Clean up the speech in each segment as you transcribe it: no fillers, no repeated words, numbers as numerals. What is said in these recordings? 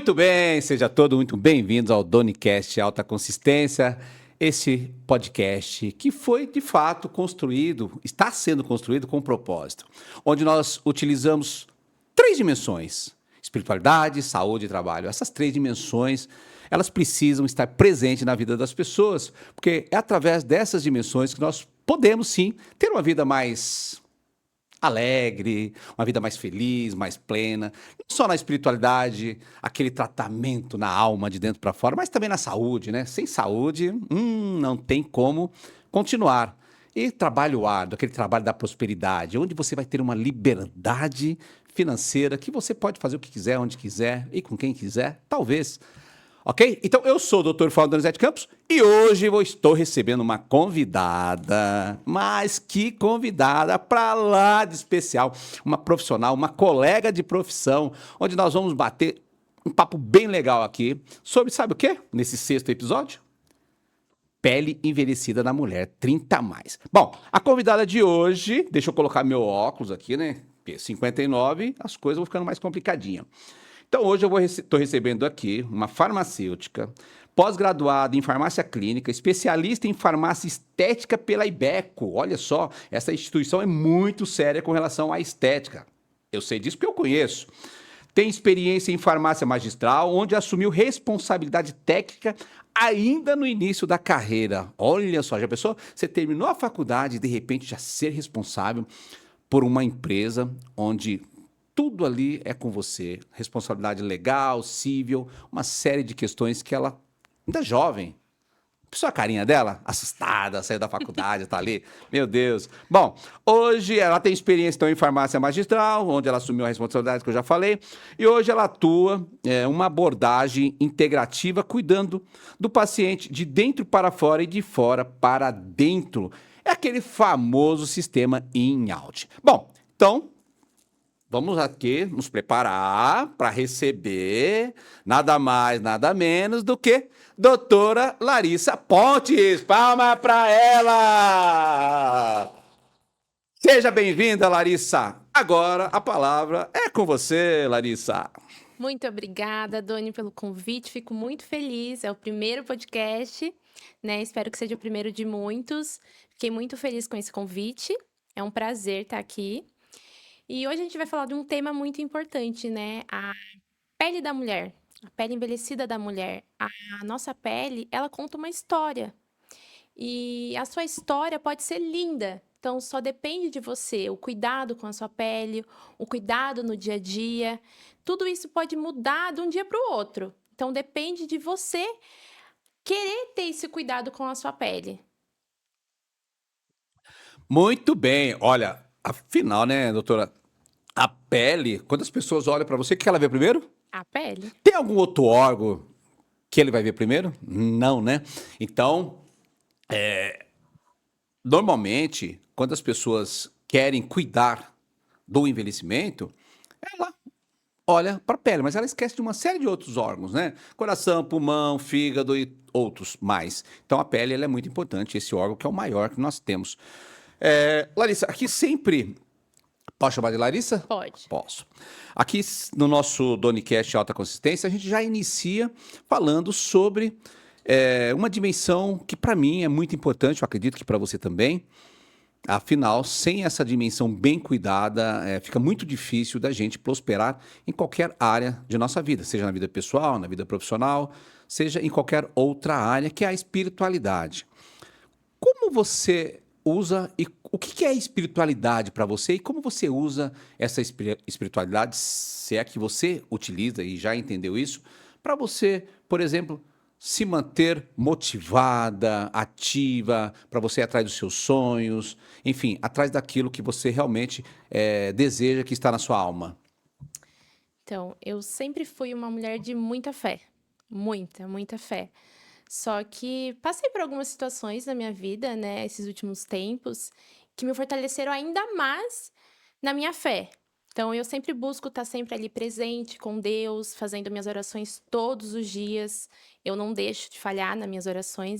Muito bem, seja todos muito bem-vindos ao Donicast Alta Consistência, esse podcast que foi de fato construído, está sendo construído com propósito, onde nós utilizamos três dimensões: espiritualidade, saúde e trabalho. Essas três dimensões, elas precisam estar presentes na vida das pessoas, porque é através dessas dimensões que nós podemos sim ter uma vida mais alegre, uma vida mais feliz, mais plena, não só na espiritualidade, aquele tratamento na alma de dentro para fora, mas também na saúde, né? Sem saúde, não tem como continuar. E trabalho árduo, aquele trabalho da prosperidade, onde você vai ter uma liberdade financeira que você pode fazer o que quiser, onde quiser e com quem quiser, talvez. Ok? Então, eu sou o Dr. Paulo Donizete Campos e hoje eu estou recebendo uma convidada, mas que convidada para lá de especial, uma profissional, uma colega de profissão, onde nós vamos bater um papo bem legal aqui sobre, sabe o quê? Nesse sexto episódio? Pele envelhecida na mulher, 30 a mais. Bom, a convidada de hoje, deixa eu colocar meu óculos aqui, né? Porque 59, as coisas vão ficando mais complicadinhas. Então, hoje eu estou recebendo aqui uma farmacêutica, pós-graduada em farmácia clínica, especialista em farmácia estética pela Ibeco. Olha só, essa instituição é muito séria com relação à estética. Eu sei disso porque eu conheço. Tem experiência em farmácia magistral, onde assumiu responsabilidade técnica ainda no início da carreira. Olha só, já pensou? Você terminou a faculdade e de repente já ser responsável por uma empresa onde tudo ali é com você. Responsabilidade legal, civil, uma série de questões que ela, ainda jovem, pensou a carinha dela? Assustada, saiu da faculdade, tá ali. Meu Deus. Bom, hoje ela tem experiência então, em farmácia magistral, onde ela assumiu a responsabilidade que eu já falei, e hoje ela atua uma abordagem integrativa, cuidando do paciente de dentro para fora e de fora para dentro. É aquele famoso sistema in-out. Bom, então vamos aqui nos preparar para receber nada mais, nada menos do que doutora Larissa Pontes. Palma para ela! Seja bem-vinda, Larissa. Agora a palavra é com você, Larissa. Muito obrigada, Doni, pelo convite. Fico muito feliz. É o primeiro podcast, né? Espero que seja o primeiro de muitos. Fiquei muito feliz com esse convite. É um prazer estar aqui. E hoje a gente vai falar de um tema muito importante, né? A pele da mulher, a pele envelhecida da mulher. A nossa pele, ela conta uma história. E a sua história pode ser linda. Então, só depende de você, o cuidado com a sua pele, o cuidado no dia a dia. Tudo isso pode mudar de um dia para o outro. Então, depende de você querer ter esse cuidado com a sua pele. Muito bem. Olha, afinal, né, doutora, a pele, quando as pessoas olham para você, o que ela vê primeiro? A pele. Tem algum outro órgão que ele vai ver primeiro? Não, né? Então, normalmente, quando as pessoas querem cuidar do envelhecimento, ela olha para a pele, mas ela esquece de uma série de outros órgãos, né? Coração, pulmão, fígado e outros mais. Então, a pele ela é muito importante, esse órgão que é o maior que nós temos. Larissa, aqui sempre. Posso chamar de Larissa? Pode. Posso. Aqui no nosso Donicast Alta Consistência, a gente já inicia falando sobre uma dimensão que para mim é muito importante, eu acredito que para você também. Afinal, sem essa dimensão bem cuidada, fica muito difícil da gente prosperar em qualquer área de nossa vida, seja na vida pessoal, na vida profissional, seja em qualquer outra área, que é a espiritualidade. Como você usa e o que é espiritualidade para você e como você usa essa espiritualidade, se é que você utiliza e já entendeu isso, para você, por exemplo, se manter motivada, ativa, para você ir atrás dos seus sonhos, enfim, atrás daquilo que você realmente deseja que está na sua alma. Então, eu sempre fui uma mulher de muita fé. Muita, muita fé. Só que passei por algumas situações na minha vida, né, esses últimos tempos, que me fortaleceram ainda mais na minha fé. Então, eu sempre busco estar sempre ali presente com Deus, fazendo minhas orações todos os dias. Eu não deixo de falhar nas minhas orações.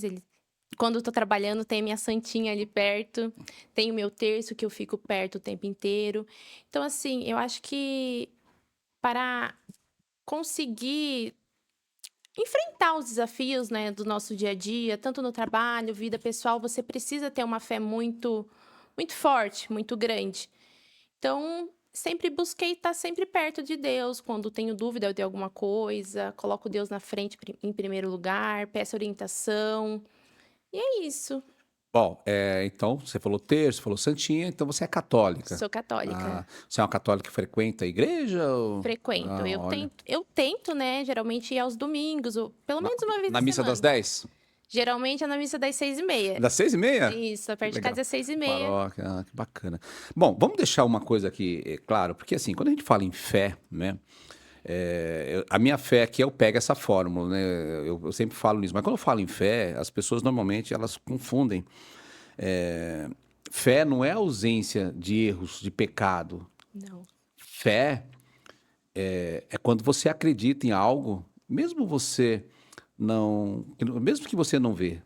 Quando eu tô trabalhando, tem a minha santinha ali perto, tem o meu terço que eu fico perto o tempo inteiro. Então, assim, eu acho que para conseguir enfrentar os desafios, né, do nosso dia a dia, tanto no trabalho, vida pessoal, você precisa ter uma fé muito forte, muito grande. Então, sempre busquei estar sempre perto de Deus, quando tenho dúvida de alguma coisa, coloco Deus na frente em primeiro lugar, peço orientação, e é isso. Bom, então você falou terço, falou santinha, então você é católica. Sou católica. Ah, você é uma católica que frequenta a igreja ou... Frequento. Ah, Eu olha. tento eu tento, né, geralmente ir aos domingos, ou pelo Na, menos uma vez na na missa das semana. 10? Geralmente é na missa das 6h30. Das 6h30? Isso, a Que perto de legal. casa é 6h30. Paróquia, que bacana. Bom, vamos deixar uma coisa aqui, claro, porque assim, quando a gente fala em fé, né? A minha fé aqui, eu pego essa fórmula, né? Eu sempre falo nisso, mas quando eu falo em fé, as pessoas normalmente elas confundem. É, fé não é ausência de erros, de pecado. Não. Fé é quando você acredita em algo, mesmo você mesmo que você não vê.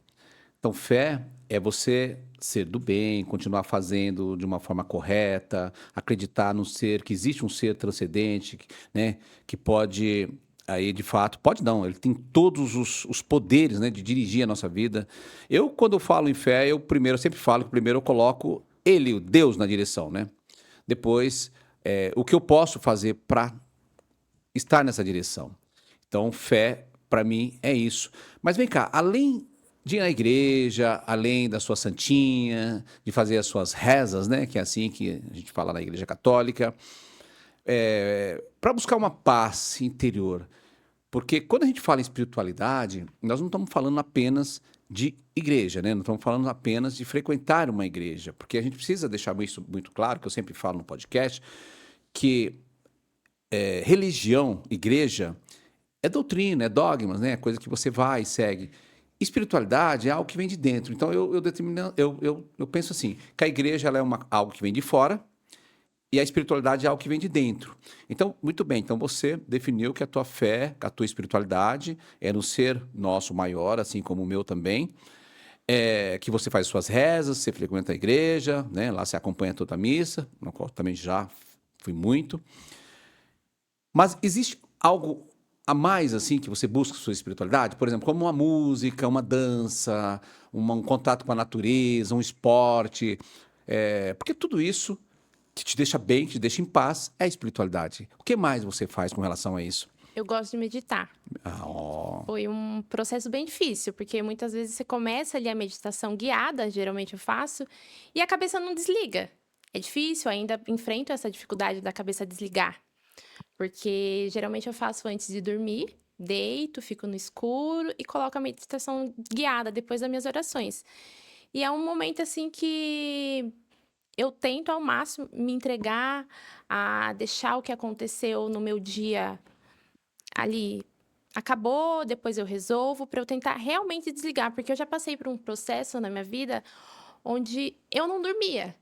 Então, fé é você ser do bem, continuar fazendo de uma forma correta, acreditar no ser, que existe um ser transcendente, né, que pode, aí de fato, pode não, ele tem todos os poderes, né, de dirigir a nossa vida. Eu, quando eu falo em fé, eu sempre falo que primeiro eu coloco ele, o Deus, na direção, né? Depois, o que eu posso fazer para estar nessa direção. Então, fé, para mim, é isso. Mas vem cá, além de ir na igreja, além da sua santinha, de fazer as suas rezas, né? Que é assim que a gente fala na igreja católica, para buscar uma paz interior. Porque quando a gente fala em espiritualidade, nós não estamos falando apenas de igreja, né? Não estamos falando apenas de frequentar uma igreja. Porque a gente precisa deixar isso muito claro, que eu sempre falo no podcast, que religião, igreja, é doutrina, é dogmas, né? É coisa que você vai e segue. Espiritualidade é algo que vem de dentro. Então eu penso assim, que a igreja ela é algo que vem de fora e a espiritualidade é algo que vem de dentro. Então, muito bem, então você definiu que a tua fé, a tua espiritualidade é no ser nosso maior, assim como o meu também. Que você faz suas rezas, você frequenta a igreja, né? Lá você acompanha toda a missa, na qual também já fui muito. Mas existe algo a mais, assim, que você busca sua espiritualidade? Por exemplo, como uma música, uma dança, um contato com a natureza, um esporte. Porque tudo isso que te deixa bem, que te deixa em paz, é espiritualidade. O que mais você faz com relação a isso? Eu gosto de meditar. Ah, ó. Foi um processo bem difícil, porque muitas vezes você começa ali a meditação guiada, geralmente eu faço, e a cabeça não desliga. É difícil, ainda enfrento essa dificuldade da cabeça desligar. Porque geralmente eu faço antes de dormir, deito, fico no escuro e coloco a meditação guiada depois das minhas orações. E é um momento assim que eu tento ao máximo me entregar a deixar o que aconteceu no meu dia ali. Acabou, depois eu resolvo, para eu tentar realmente desligar, porque eu já passei por um processo na minha vida onde eu não dormia.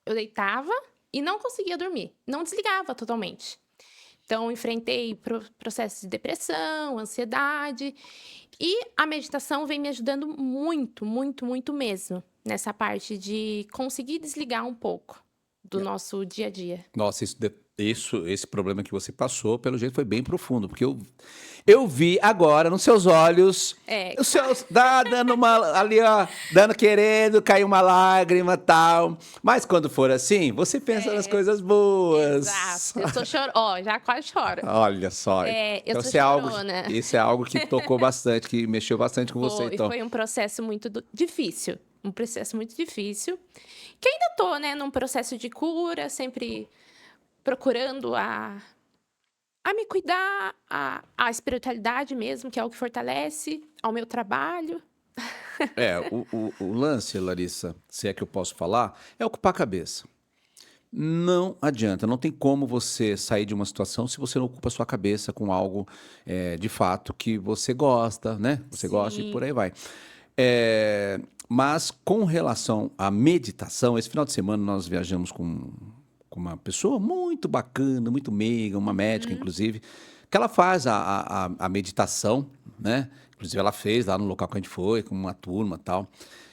Eu deitava e não conseguia dormir, não desligava totalmente. Então, enfrentei processos de depressão, ansiedade. E a meditação vem me ajudando muito mesmo. Nessa parte de conseguir desligar um pouco do nosso dia a dia. Nossa, esse problema que você passou, pelo jeito, foi bem profundo, porque eu vi agora nos seus olhos, É, os seus, dando uma, ali, ó, querendo cair uma lágrima e tal. Mas quando for assim, você pensa nas coisas boas. exato. Eu sou ó, já quase choro. Olha só. Eu Então, sou chorona. isso é algo que tocou bastante, que mexeu bastante com você, Foi, então. foi um processo muito difícil. Um processo muito difícil. Que ainda tô, né, num processo de cura, sempre procurando a me cuidar, a espiritualidade mesmo, que é o que fortalece, ao meu trabalho. O lance, Larissa, se é que eu posso falar, é ocupar a cabeça. Não adianta, não tem como você sair de uma situação se você não ocupa a sua cabeça com algo de fato que você gosta, né? Você gosta e Sim. por aí vai. Mas com relação à meditação, esse final de semana nós viajamos com uma pessoa muito bacana, muito meiga, uma médica, inclusive, que ela faz a meditação, né? Inclusive ela fez lá no local que a gente foi, com uma turma e tal.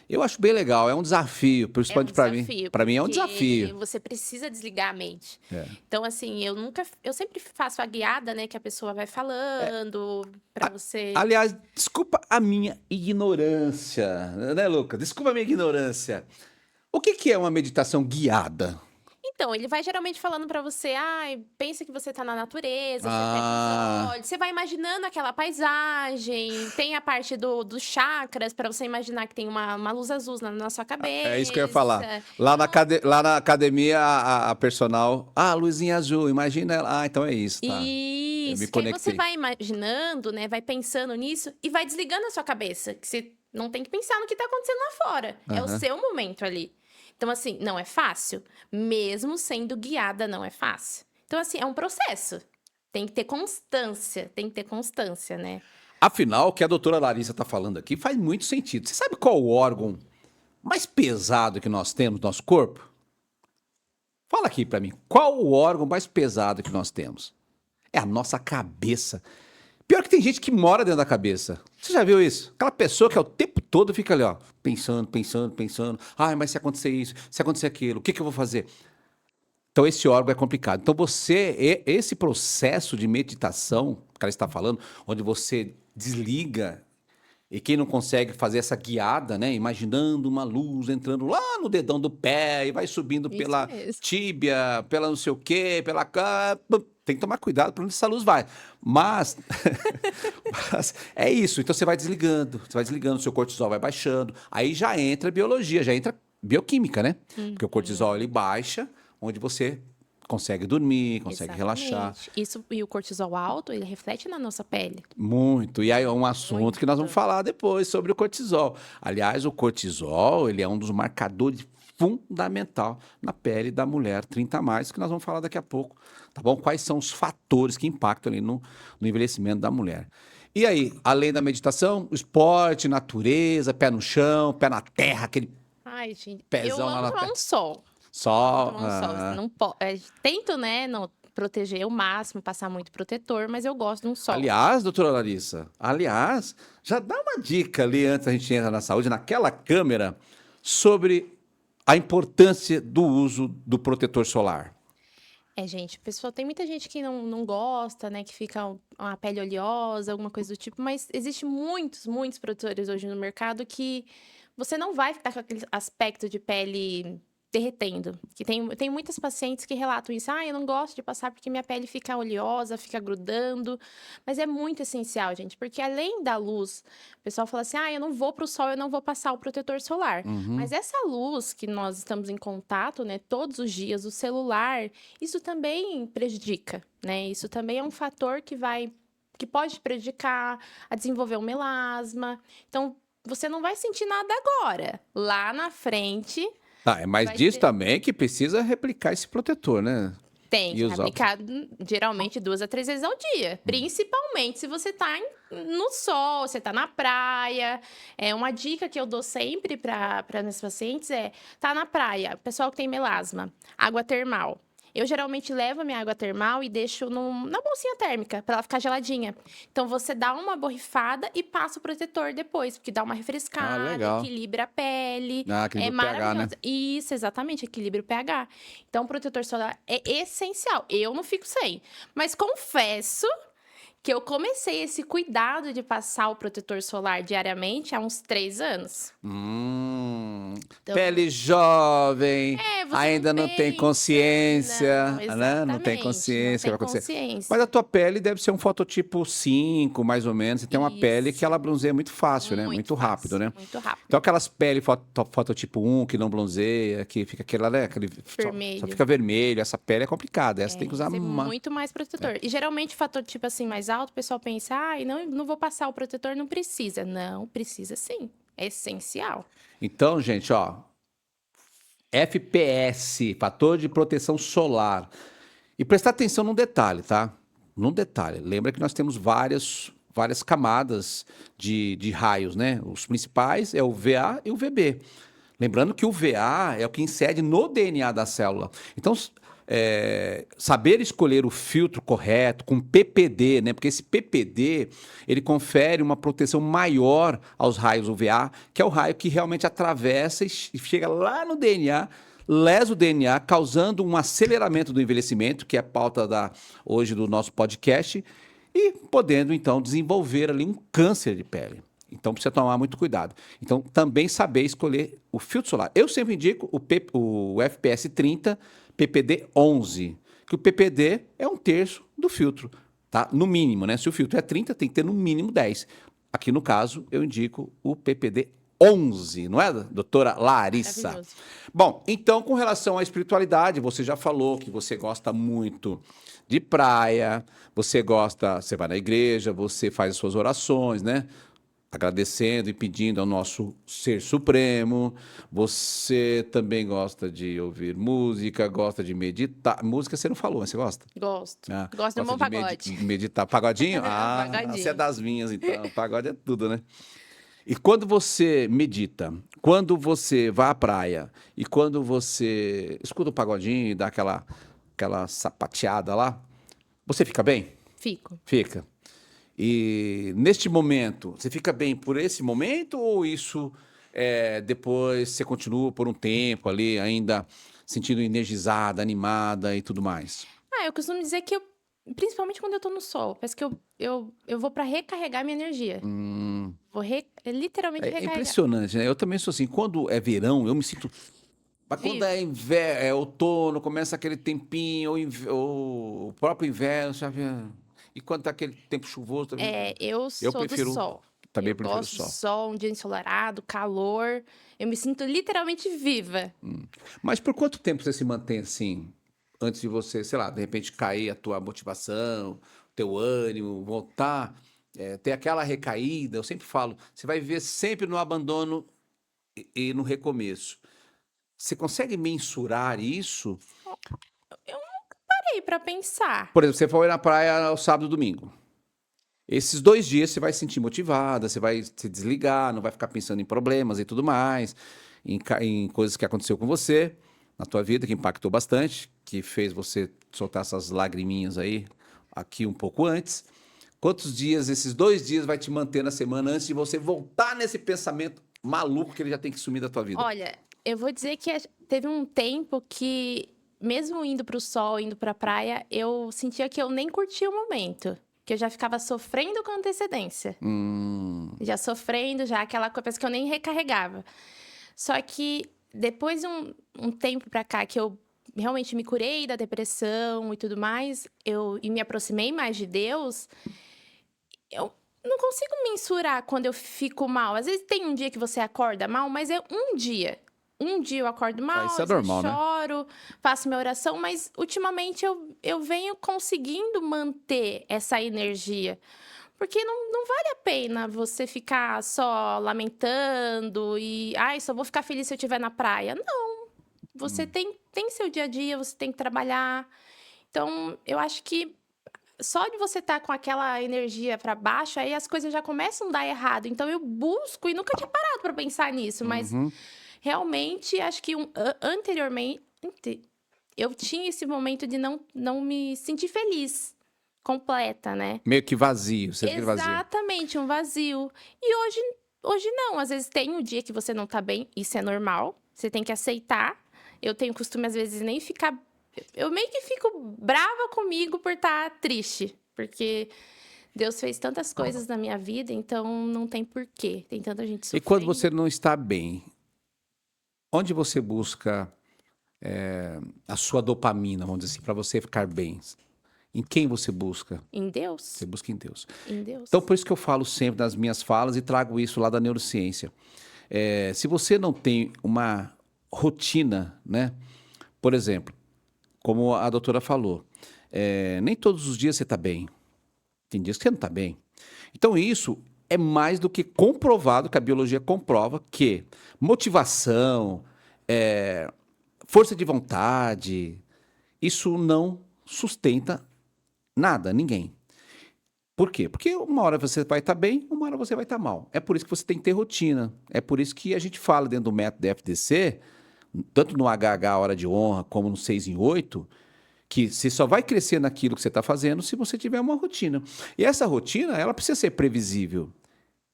Eu acho bem legal, é um desafio, É um principalmente para mim. desafio, Para mim é um porque desafio. você precisa desligar a mente. É. Então, assim, eu sempre faço a guiada, né, que a pessoa vai falando para você. Aliás, desculpa a minha ignorância, né, Luca? Desculpa a minha ignorância. O que que é uma meditação guiada? Então, ele vai geralmente falando para você, ai, pensa que você tá na natureza, você fecha os Ah, olhos, você vai imaginando aquela paisagem, tem a parte dos chakras para você imaginar que tem uma luz azul na sua é isso que eu ia cabeça. falar. Lá na academia, a personal. Ah, luzinha azul, imagina ela. Ah, então é isso, tá. Eu me Isso, que aí você conectei. vai imaginando, né, vai pensando nisso e vai desligando a sua cabeça, que você não tem que pensar no que tá acontecendo lá fora, é o Aham. seu momento ali. Então, assim, não é fácil, mesmo sendo guiada, não é fácil. Então, assim, é um processo, tem que ter constância, né. Afinal, o que a doutora Larissa está falando aqui faz muito sentido. Você sabe qual o órgão mais pesado que nós temos no nosso corpo? Fala aqui para mim. Qual o órgão mais pesado que nós temos? É a nossa cabeça. Pior que tem gente que mora dentro da cabeça. Você já viu isso? Aquela pessoa que é o tempo todo fica ali, ó, pensando, pensando, pensando. Ai, mas se acontecer isso, se acontecer aquilo, o que que eu vou fazer? Então, esse órgão é complicado. Então, esse processo de meditação que ela está falando, onde você desliga, e quem não consegue fazer essa guiada, né? Imaginando uma luz entrando lá no dedão do pé e vai subindo Isso pela mesmo. tíbia, pela não sei o quê, tem que tomar cuidado para onde essa luz vai. Mas, mas é isso. Então você vai desligando, seu cortisol vai baixando. Aí já entra biologia, já entra bioquímica, né? Porque o cortisol ele baixa, onde você consegue dormir, consegue relaxar. Exatamente. Isso, e o cortisol alto, ele reflete na nossa pele. Muito. E aí é um assunto que nós vamos Muito. falar depois sobre o cortisol. Aliás, o cortisol, ele é um dos marcadores fundamental na pele da mulher 30 a mais, que nós vamos falar daqui a pouco, tá bom? Quais são os fatores que impactam ali no envelhecimento da mulher. E aí, além da meditação, esporte, natureza, pé no chão, pé na terra, aquele Ai, gente, eu pezão lá amo na tomar terra. um sol. Só. Tomar um sol. Não tento, né, não proteger o máximo, passar muito protetor, mas eu gosto de um sol. Aliás, doutora Larissa, aliás, já dá uma dica ali antes da gente entrar na saúde, naquela câmera, sobre a importância do uso do protetor solar. É, gente, pessoal, tem muita gente que não gosta, né, que fica uma pele oleosa, alguma coisa do tipo, mas existe muitos produtores hoje no mercado que você não vai ficar com aquele aspecto de pele derretendo. Que tem muitas pacientes que relatam isso. Ah, eu não gosto de passar porque minha pele fica oleosa, fica grudando. Mas é muito essencial, gente, porque além da luz, o pessoal fala assim: ah, eu não vou pro sol, eu não vou passar o protetor solar. Uhum. Mas essa luz que nós estamos em contato, né, todos os dias, o celular, isso também prejudica, né? Isso também é um fator que pode prejudicar a desenvolver um melasma. Então, você não vai sentir nada agora. Lá na frente, Tá, mas vai diz ter. também que precisa replicar esse protetor, né? Tem E que os óculos. aplicar geralmente 2 a 3 vezes ao dia, principalmente se você tá no sol, você tá na praia. É uma dica que eu dou sempre para minhas pacientes é: tá na praia, pessoal que tem melasma, água termal. Eu geralmente levo a minha água termal e deixo na bolsinha térmica para ela ficar geladinha. Então você dá uma borrifada e passa o protetor depois, porque dá uma Ah, refrescada, legal. equilibra a pele. Ah, É equilíbrio pH, né? maravilhoso. Isso, exatamente, equilíbrio pH. Então, o protetor solar é essencial. Eu não fico sem. Mas confesso que eu comecei esse cuidado de passar o protetor solar diariamente há uns 3 anos. Então, Pele jovem, você ainda não não tem pensa. consciência, Não, né? Não tem exatamente. Não consciência o que tem vai acontecer. consciência. Mas a tua pele deve ser um fototipo 5, mais ou menos. Você tem uma pele que Isso. ela bronzeia muito fácil, né? Muito Muito rápido, fácil, né? muito rápido. Então aquelas peles fototipo 1 que não bronzeia, que fica aquela, né? Só Vermelho. fica vermelho. Essa pele é complicada. Essa tem que usar Ser muito mais protetor. E geralmente, fator tipo assim, mais alto, o pessoal pensa, ah, não vou passar o protetor, não precisa. Não, precisa sim. É essencial. Então, gente, ó, FPS, fator de proteção solar. E prestar atenção num detalhe, tá? Num detalhe. Lembra que nós temos várias camadas de raios, né? Os principais é o VA e o VB. Lembrando que o VA é o que incide no DNA da célula. Então, saber escolher o filtro correto, com PPD, né? Porque esse PPD, ele confere uma proteção maior aos raios UVA, que é o raio que realmente atravessa e chega lá no DNA, lesa o DNA, causando um aceleramento do envelhecimento, que é a pauta hoje do nosso podcast, e podendo, então, desenvolver ali um câncer de pele. Então, precisa tomar muito cuidado. Então, também saber escolher o filtro solar. Eu sempre indico o FPS 30, PPD 11, que o PPD é 1/3 do filtro, tá? No mínimo, né? Se o filtro é 30, tem que ter no mínimo 10. Aqui, no caso, eu indico o PPD 11, não é, doutora Larissa? Maravilhoso. Bom, então, com relação à espiritualidade, você já falou que você gosta muito de praia, você vai na igreja, você faz as suas orações, né? Agradecendo e pedindo ao nosso Ser Supremo. Você também gosta de ouvir música, gosta de meditar. Música você não falou, mas você gosta? Gosto. Ah, Gosto de um bom pagode. Meditar. Pagodinho? Ah, Pagodinho. você é das minhas, então. Pagode é tudo, né? E quando você medita, quando você vai à praia e quando você escuta o pagodinho e dá aquela sapateada lá, você fica bem? Fico. Fica. E neste momento, você fica bem por esse momento ou isso depois você continua por um tempo ali ainda sentindo energizada, animada e tudo mais? Eu costumo dizer que principalmente quando eu tô no sol, parece que eu vou pra recarregar minha energia. Vou literalmente É recarregar. impressionante, né? Eu também sou assim. Quando é verão, eu me sinto. Mas quando Vivo. é inverno, é outono, começa aquele tempinho, ou o próprio inverno, sabe? E quando tá aquele tempo chuvoso também. Eu Eu sou do prefiro. sol. Também Eu prefiro o gosto do sol. sol, um dia ensolarado, calor. Eu me sinto literalmente viva. Mas por quanto tempo você se mantém assim, antes de você, sei lá, de repente cair a tua motivação, teu ânimo, voltar, ter aquela recaída? Eu sempre falo, você vai viver sempre no abandono e no recomeço. Você consegue mensurar isso? Eu nunca parei pra pensar. Por exemplo, você foi na praia no sábado e domingo. Esses 2 dias você vai se sentir motivada, você vai se desligar, não vai ficar pensando em problemas e tudo mais, em coisas que aconteceu com você na tua vida, que impactou bastante, que fez você soltar essas lagriminhas aí, aqui um pouco antes. Quantos dias, esses 2 dias, vai te manter na semana antes de você voltar nesse pensamento maluco que ele já tem que sumir da tua vida? Olha, eu vou dizer que teve um tempo que, mesmo indo pro sol, indo pra praia, eu sentia que eu nem curtia o momento. Que eu já ficava sofrendo com antecedência. Já sofrendo, já aquela coisa, parece que eu nem recarregava. Só que depois de um tempo pra cá que eu realmente me curei da depressão e tudo mais, e me aproximei mais de Deus, eu não consigo mensurar quando eu fico mal. Às vezes tem um dia que você acorda mal, mas é um dia. Um dia eu acordo mal, isso é às vezes normal, né? choro, faço minha oração, mas ultimamente eu venho conseguindo manter essa energia. Porque não vale a pena você ficar só lamentando e, só vou ficar feliz se eu estiver na praia. Não. Você tem seu dia a dia, você tem que trabalhar. Então, eu acho que só de você estar com aquela energia para baixo, aí as coisas já começam a dar errado. Então, eu busco, e nunca tinha parado para pensar nisso, mas realmente acho que anteriormente eu tinha esse momento de não me sentir feliz, completa, né? Meio que vazio, você fica vazio. Exatamente, um vazio. E hoje não. Às vezes tem um dia que você não tá bem, isso é normal. Você tem que aceitar. Eu tenho costume, às vezes, nem ficar. Eu meio que fico brava comigo por estar triste. Porque Deus fez tantas coisas na minha vida, então não tem porquê. Tem tanta gente E sofrendo. quando você não está bem, onde você busca a sua dopamina, vamos dizer assim, para você ficar bem? Em quem você busca? Em Deus? Você busca em Deus. Em Deus. Então, por isso que eu falo sempre nas minhas falas e trago isso lá da neurociência. Se você não tem uma rotina, né? Por exemplo, como a doutora falou, nem todos os dias você está bem. Tem dias que você não está bem. Então, isso é mais do que comprovado, que a biologia comprova que motivação, força de vontade, isso não sustenta nada, ninguém. Por quê? Porque uma hora você vai estar bem, uma hora você vai estar mal. É por isso que você tem que ter rotina. É por isso que a gente fala dentro do método FDC, tanto no HH Hora de Honra, como no 6 em 8, Que você só vai crescer naquilo que você está fazendo se você tiver uma rotina. E essa rotina, ela precisa ser previsível.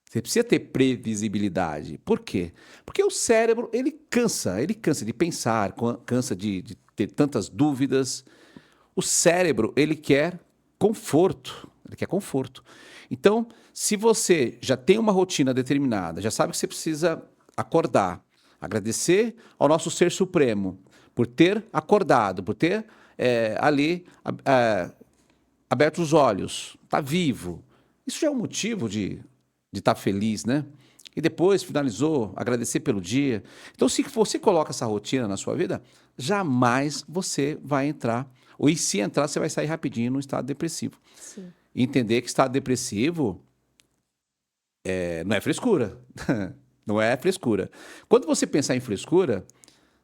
Você precisa ter previsibilidade. Por quê? Porque o cérebro, ele cansa de pensar, cansa de ter tantas dúvidas. O cérebro, ele quer conforto. Ele quer conforto. Então, se você já tem uma rotina determinada, já sabe que você precisa acordar, agradecer ao nosso Ser Supremo por ter acordado, por ter ali aberto os olhos, tá vivo. Isso já é um motivo de estar feliz, né? E depois finalizou, agradecer pelo dia. Então, se você coloca essa rotina na sua vida, jamais você vai entrar, ou e se entrar, você vai sair rapidinho num estado depressivo. Sim. Entender que estado depressivo não é frescura. Não é frescura. Quando você pensar em frescura,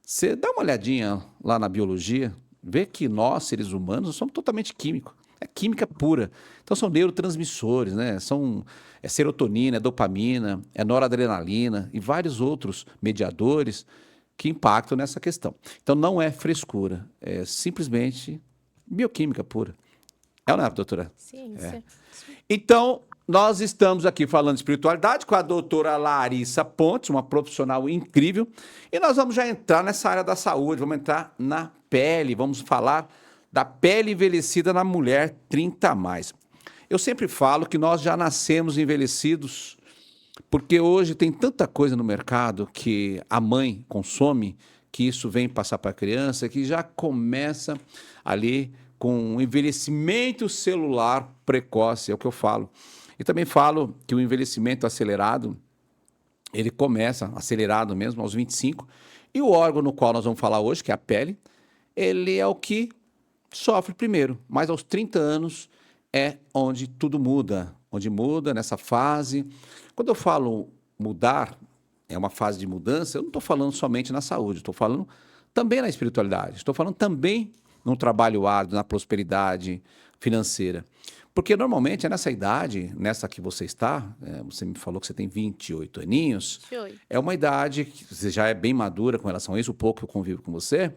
você dá uma olhadinha lá na biologia, vê que nós, seres humanos, somos totalmente químicos. É química pura. Então são neurotransmissores, né? É serotonina, é dopamina, é noradrenalina e vários outros mediadores que impactam nessa questão. Então não é frescura, é simplesmente bioquímica pura. É ou não é, doutora? Ciência. Então, nós estamos aqui falando de espiritualidade com a doutora Larissa Pontes, uma profissional incrível, e nós vamos já entrar nessa área da saúde, vamos entrar na pele, vamos falar da pele envelhecida na mulher 30 a mais. Eu sempre falo que nós já nascemos envelhecidos, porque hoje tem tanta coisa no mercado que a mãe consome, que isso vem passar para a criança, que já começa ali com um envelhecimento celular precoce, é o que eu falo. E também falo que o envelhecimento acelerado, ele começa acelerado mesmo aos 25, e o órgão no qual nós vamos falar hoje, que é a pele, ele é o que sofre primeiro, mas aos 30 anos é onde tudo muda, onde muda nessa fase. Quando eu falo mudar, é uma fase de mudança, eu não estou falando somente na saúde, estou falando também na espiritualidade, estou falando também num trabalho árduo, na prosperidade financeira. Porque normalmente é nessa idade, nessa que você está, você me falou que você tem 28 aninhos, 28. é uma idade que você já é bem madura com relação a isso, o pouco que eu convivo com você,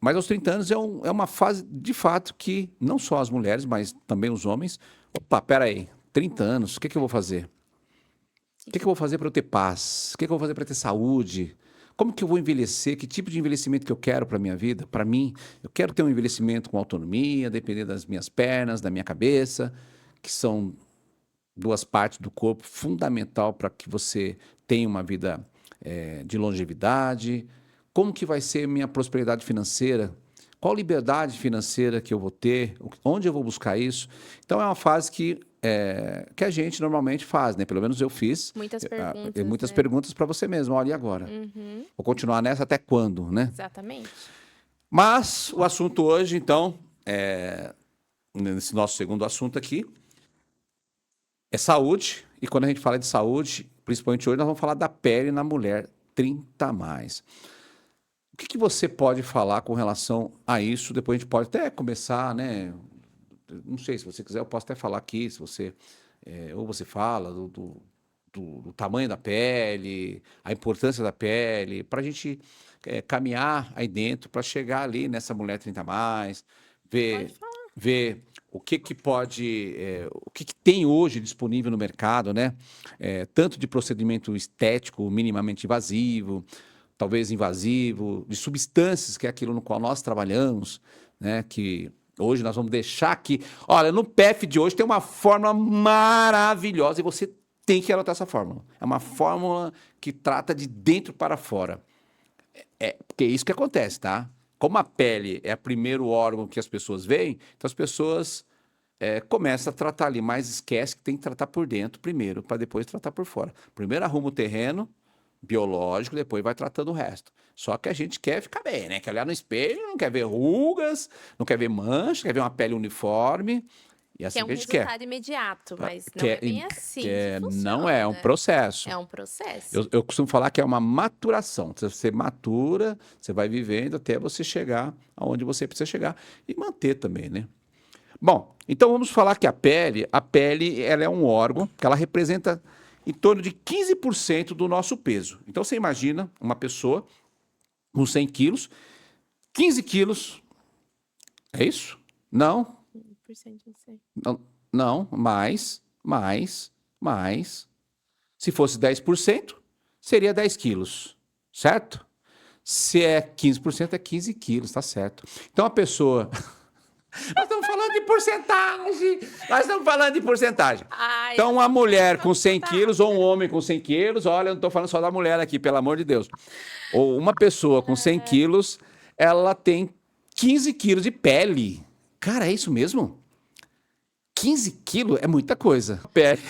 mas aos 30 anos é uma fase, de fato, que não só as mulheres, mas também os homens, opa, peraí, 30 anos, o que eu vou fazer? O que eu vou fazer para eu ter paz? O que eu vou fazer para ter saúde? Como que eu vou envelhecer? Que tipo de envelhecimento que eu quero para a minha vida? Para mim, eu quero ter um envelhecimento com autonomia, depender das minhas pernas, da minha cabeça, que são duas partes do corpo fundamental para que você tenha uma vida de longevidade. Como que vai ser minha prosperidade financeira? Qual liberdade financeira que eu vou ter? Onde eu vou buscar isso? Então, é uma fase que a gente normalmente faz, né? Pelo menos eu fiz. Muitas perguntas, muitas né? perguntas para você mesmo. Olha, e agora? Vou continuar nessa até quando, né? Exatamente. Mas o assunto hoje, então, nesse nosso segundo assunto aqui, é saúde. E quando a gente fala de saúde, principalmente hoje, nós vamos falar da pele na mulher 30 a mais. O que você pode falar com relação a isso? Depois a gente pode até começar, né? Não sei, se você quiser, eu posso até falar aqui, se você ou você fala do tamanho da pele, a importância da pele, para a gente caminhar aí dentro, para chegar ali nessa mulher 30 a mais, ver, Pode falar. ver o que pode, o que tem hoje disponível no mercado, né? Tanto de procedimento estético minimamente invasivo, talvez invasivo, de substâncias, que é aquilo no qual nós trabalhamos, né? Que hoje nós vamos deixar aqui. Olha, no PEF de hoje tem uma fórmula maravilhosa e você tem que adotar essa fórmula. É uma fórmula que trata de dentro para fora. Porque é isso que acontece, tá? Como a pele é o primeiro órgão que as pessoas veem, então as pessoas começam a tratar ali, mas esquece que tem que tratar por dentro primeiro, para depois tratar por fora. Primeiro arruma o terreno biológico, depois vai tratando o resto. Só que a gente quer ficar bem, né? Quer olhar no espelho, não quer ver rugas, não quer ver mancha, quer ver uma pele uniforme. E assim Que é um que a gente quer. resultado imediato, mas não é bem assim que funciona. Não é um processo. É um processo. Eu costumo falar que é uma maturação. Você matura, você vai vivendo até você chegar aonde você precisa chegar e manter também, né? Bom, então vamos falar que a pele ela é um órgão que ela representa em torno de 15% do nosso peso. Então você imagina uma pessoa com 100 quilos, 15 quilos É isso? Não, 1%, não sei. não, não, mais. Se fosse 10%, seria 10 quilos, certo? Se é 15%, é 15 quilos, tá certo. Então a pessoa. Nós estamos falando de porcentagem! Nós estamos falando de porcentagem. Ai, Então, eu uma tô mulher com muito 100 quilos ou um homem com 100 quilos, olha, eu não estou falando só da mulher aqui, pelo amor de Deus. Ou uma pessoa com 100 quilos, ela tem 15 quilos de pele. Cara, é isso mesmo? 15 quilos é muita coisa. Pele.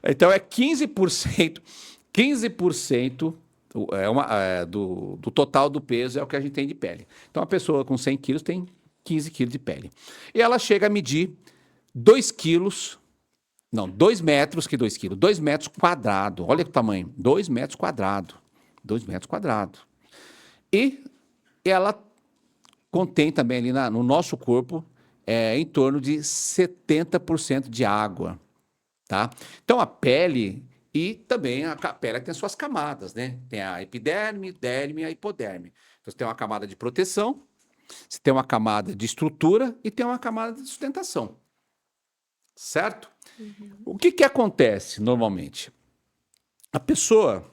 Então é 15%. 15% do total do peso é o que a gente tem de pele. Então a pessoa com 100 quilos tem 15 quilos de pele. E ela chega a medir 2 quilos, não, 2 metros, que 2 quilos, 2 metros quadrados. Olha que tamanho, 2 metros quadrados. 2 metros quadrados. E ela contém também ali no nosso corpo em torno de 70% de água, tá? Então a pele e também a pele tem suas camadas, né? Tem a epiderme, derme e a hipoderme. Então você tem uma camada de proteção, você tem uma camada de estrutura e tem uma camada de sustentação, certo? O que acontece normalmente? A pessoa,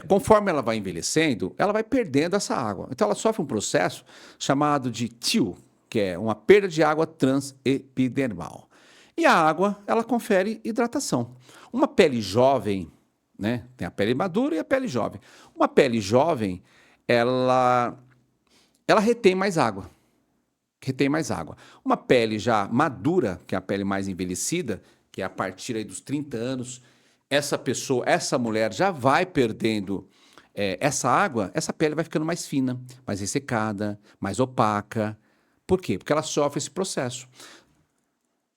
conforme ela vai envelhecendo, ela vai perdendo essa água. Então ela sofre um processo chamado de TIL, que é uma perda de água transepidermal. E a água, ela confere hidratação. Uma pele jovem, né? Tem a pele madura e a pele jovem. Uma pele jovem, ela retém mais água. Retém mais água. Uma pele já madura, que é a pele mais envelhecida, que é a partir aí dos 30 anos, essa pessoa, essa mulher já vai perdendo essa água, essa pele vai ficando mais fina, mais ressecada, mais opaca. Por quê? Porque ela sofre esse processo.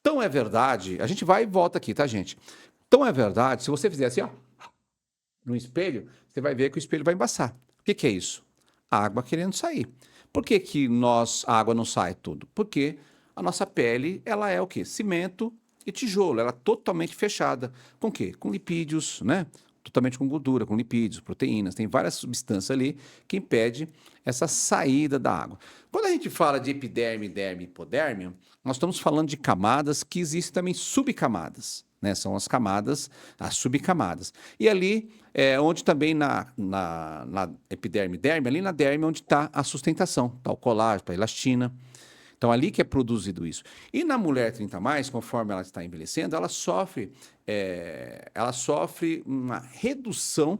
Então é verdade, a gente vai e volta aqui, tá, gente? Então é verdade, se você fizer assim, ó, no espelho, você vai ver que o espelho vai embaçar. O que é isso? A água querendo sair. Por que a água não sai tudo? Porque a nossa pele, ela é o quê? Cimento e tijolo, ela é totalmente fechada. Com o quê? Com lipídios, né? Totalmente com gordura, com lipídios, proteínas, tem várias substâncias ali que impede essa saída da água. Quando a gente fala de epiderme, derme e hipoderme, nós estamos falando de camadas que existem também subcamadas, né? São as camadas, as subcamadas. E ali onde também na epiderme, derme, ali na derme onde está a sustentação, está o colágeno, a elastina. Então, ali que é produzido isso. E na mulher 30 mais, conforme ela está envelhecendo, ela sofre uma redução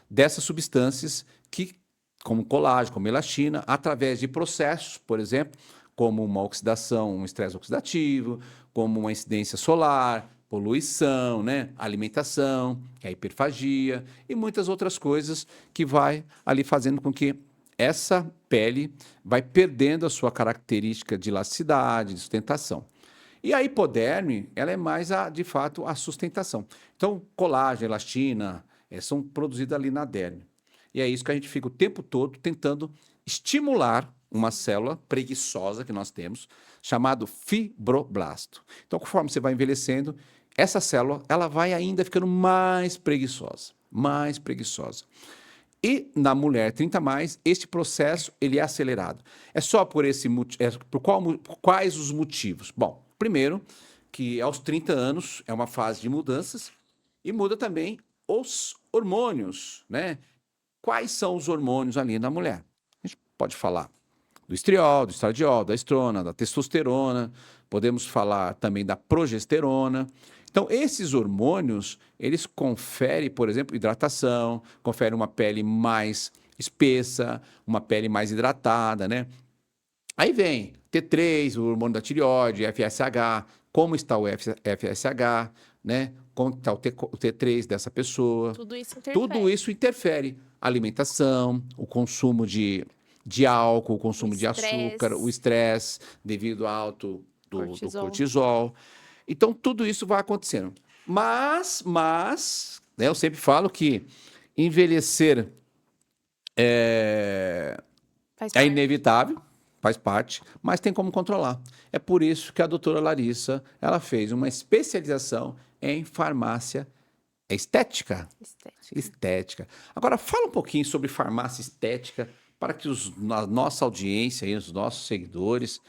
dessas substâncias que, como colágeno, como elastina, através de processos, por exemplo, como uma oxidação, um estresse oxidativo, como uma incidência solar, poluição, né? Alimentação, a hiperfagia e muitas outras coisas que vai ali fazendo com que essa pele vai perdendo a sua característica de elasticidade, de sustentação. E a hipoderme, ela é mais, de fato, a sustentação. Então, colágeno, elastina, são produzidos ali na derme. E é isso que a gente fica o tempo todo tentando estimular uma célula preguiçosa que nós temos, chamado fibroblasto. Então, conforme você vai envelhecendo, essa célula ela vai ainda ficando mais preguiçosa, mais preguiçosa. E na mulher 30 mais, este processo ele é acelerado. É só por por quais os motivos? Bom, primeiro, que aos 30 anos é uma fase de mudanças e muda também os hormônios, né? Quais são os hormônios ali na mulher? A gente pode falar do estriol, do estradiol, da estrona, da testosterona, podemos falar também da progesterona. Então, esses hormônios, eles conferem, por exemplo, hidratação, conferem uma pele mais espessa, uma pele mais hidratada, né? Aí vem T3, o hormônio da tireoide, FSH, como está o FSH, né? Como está o T3 dessa pessoa. Tudo isso interfere. Tudo isso interfere. Alimentação, o consumo de álcool, o consumo de açúcar, o estresse devido ao alto do cortisol. Então, tudo isso vai acontecendo. Mas né, eu sempre falo que envelhecer é inevitável, faz parte, mas tem como controlar. É por isso que a doutora Larissa ela fez uma especialização em farmácia estética. Estética. Agora, fala um pouquinho sobre farmácia estética para que a nossa audiência, e os nossos seguidores,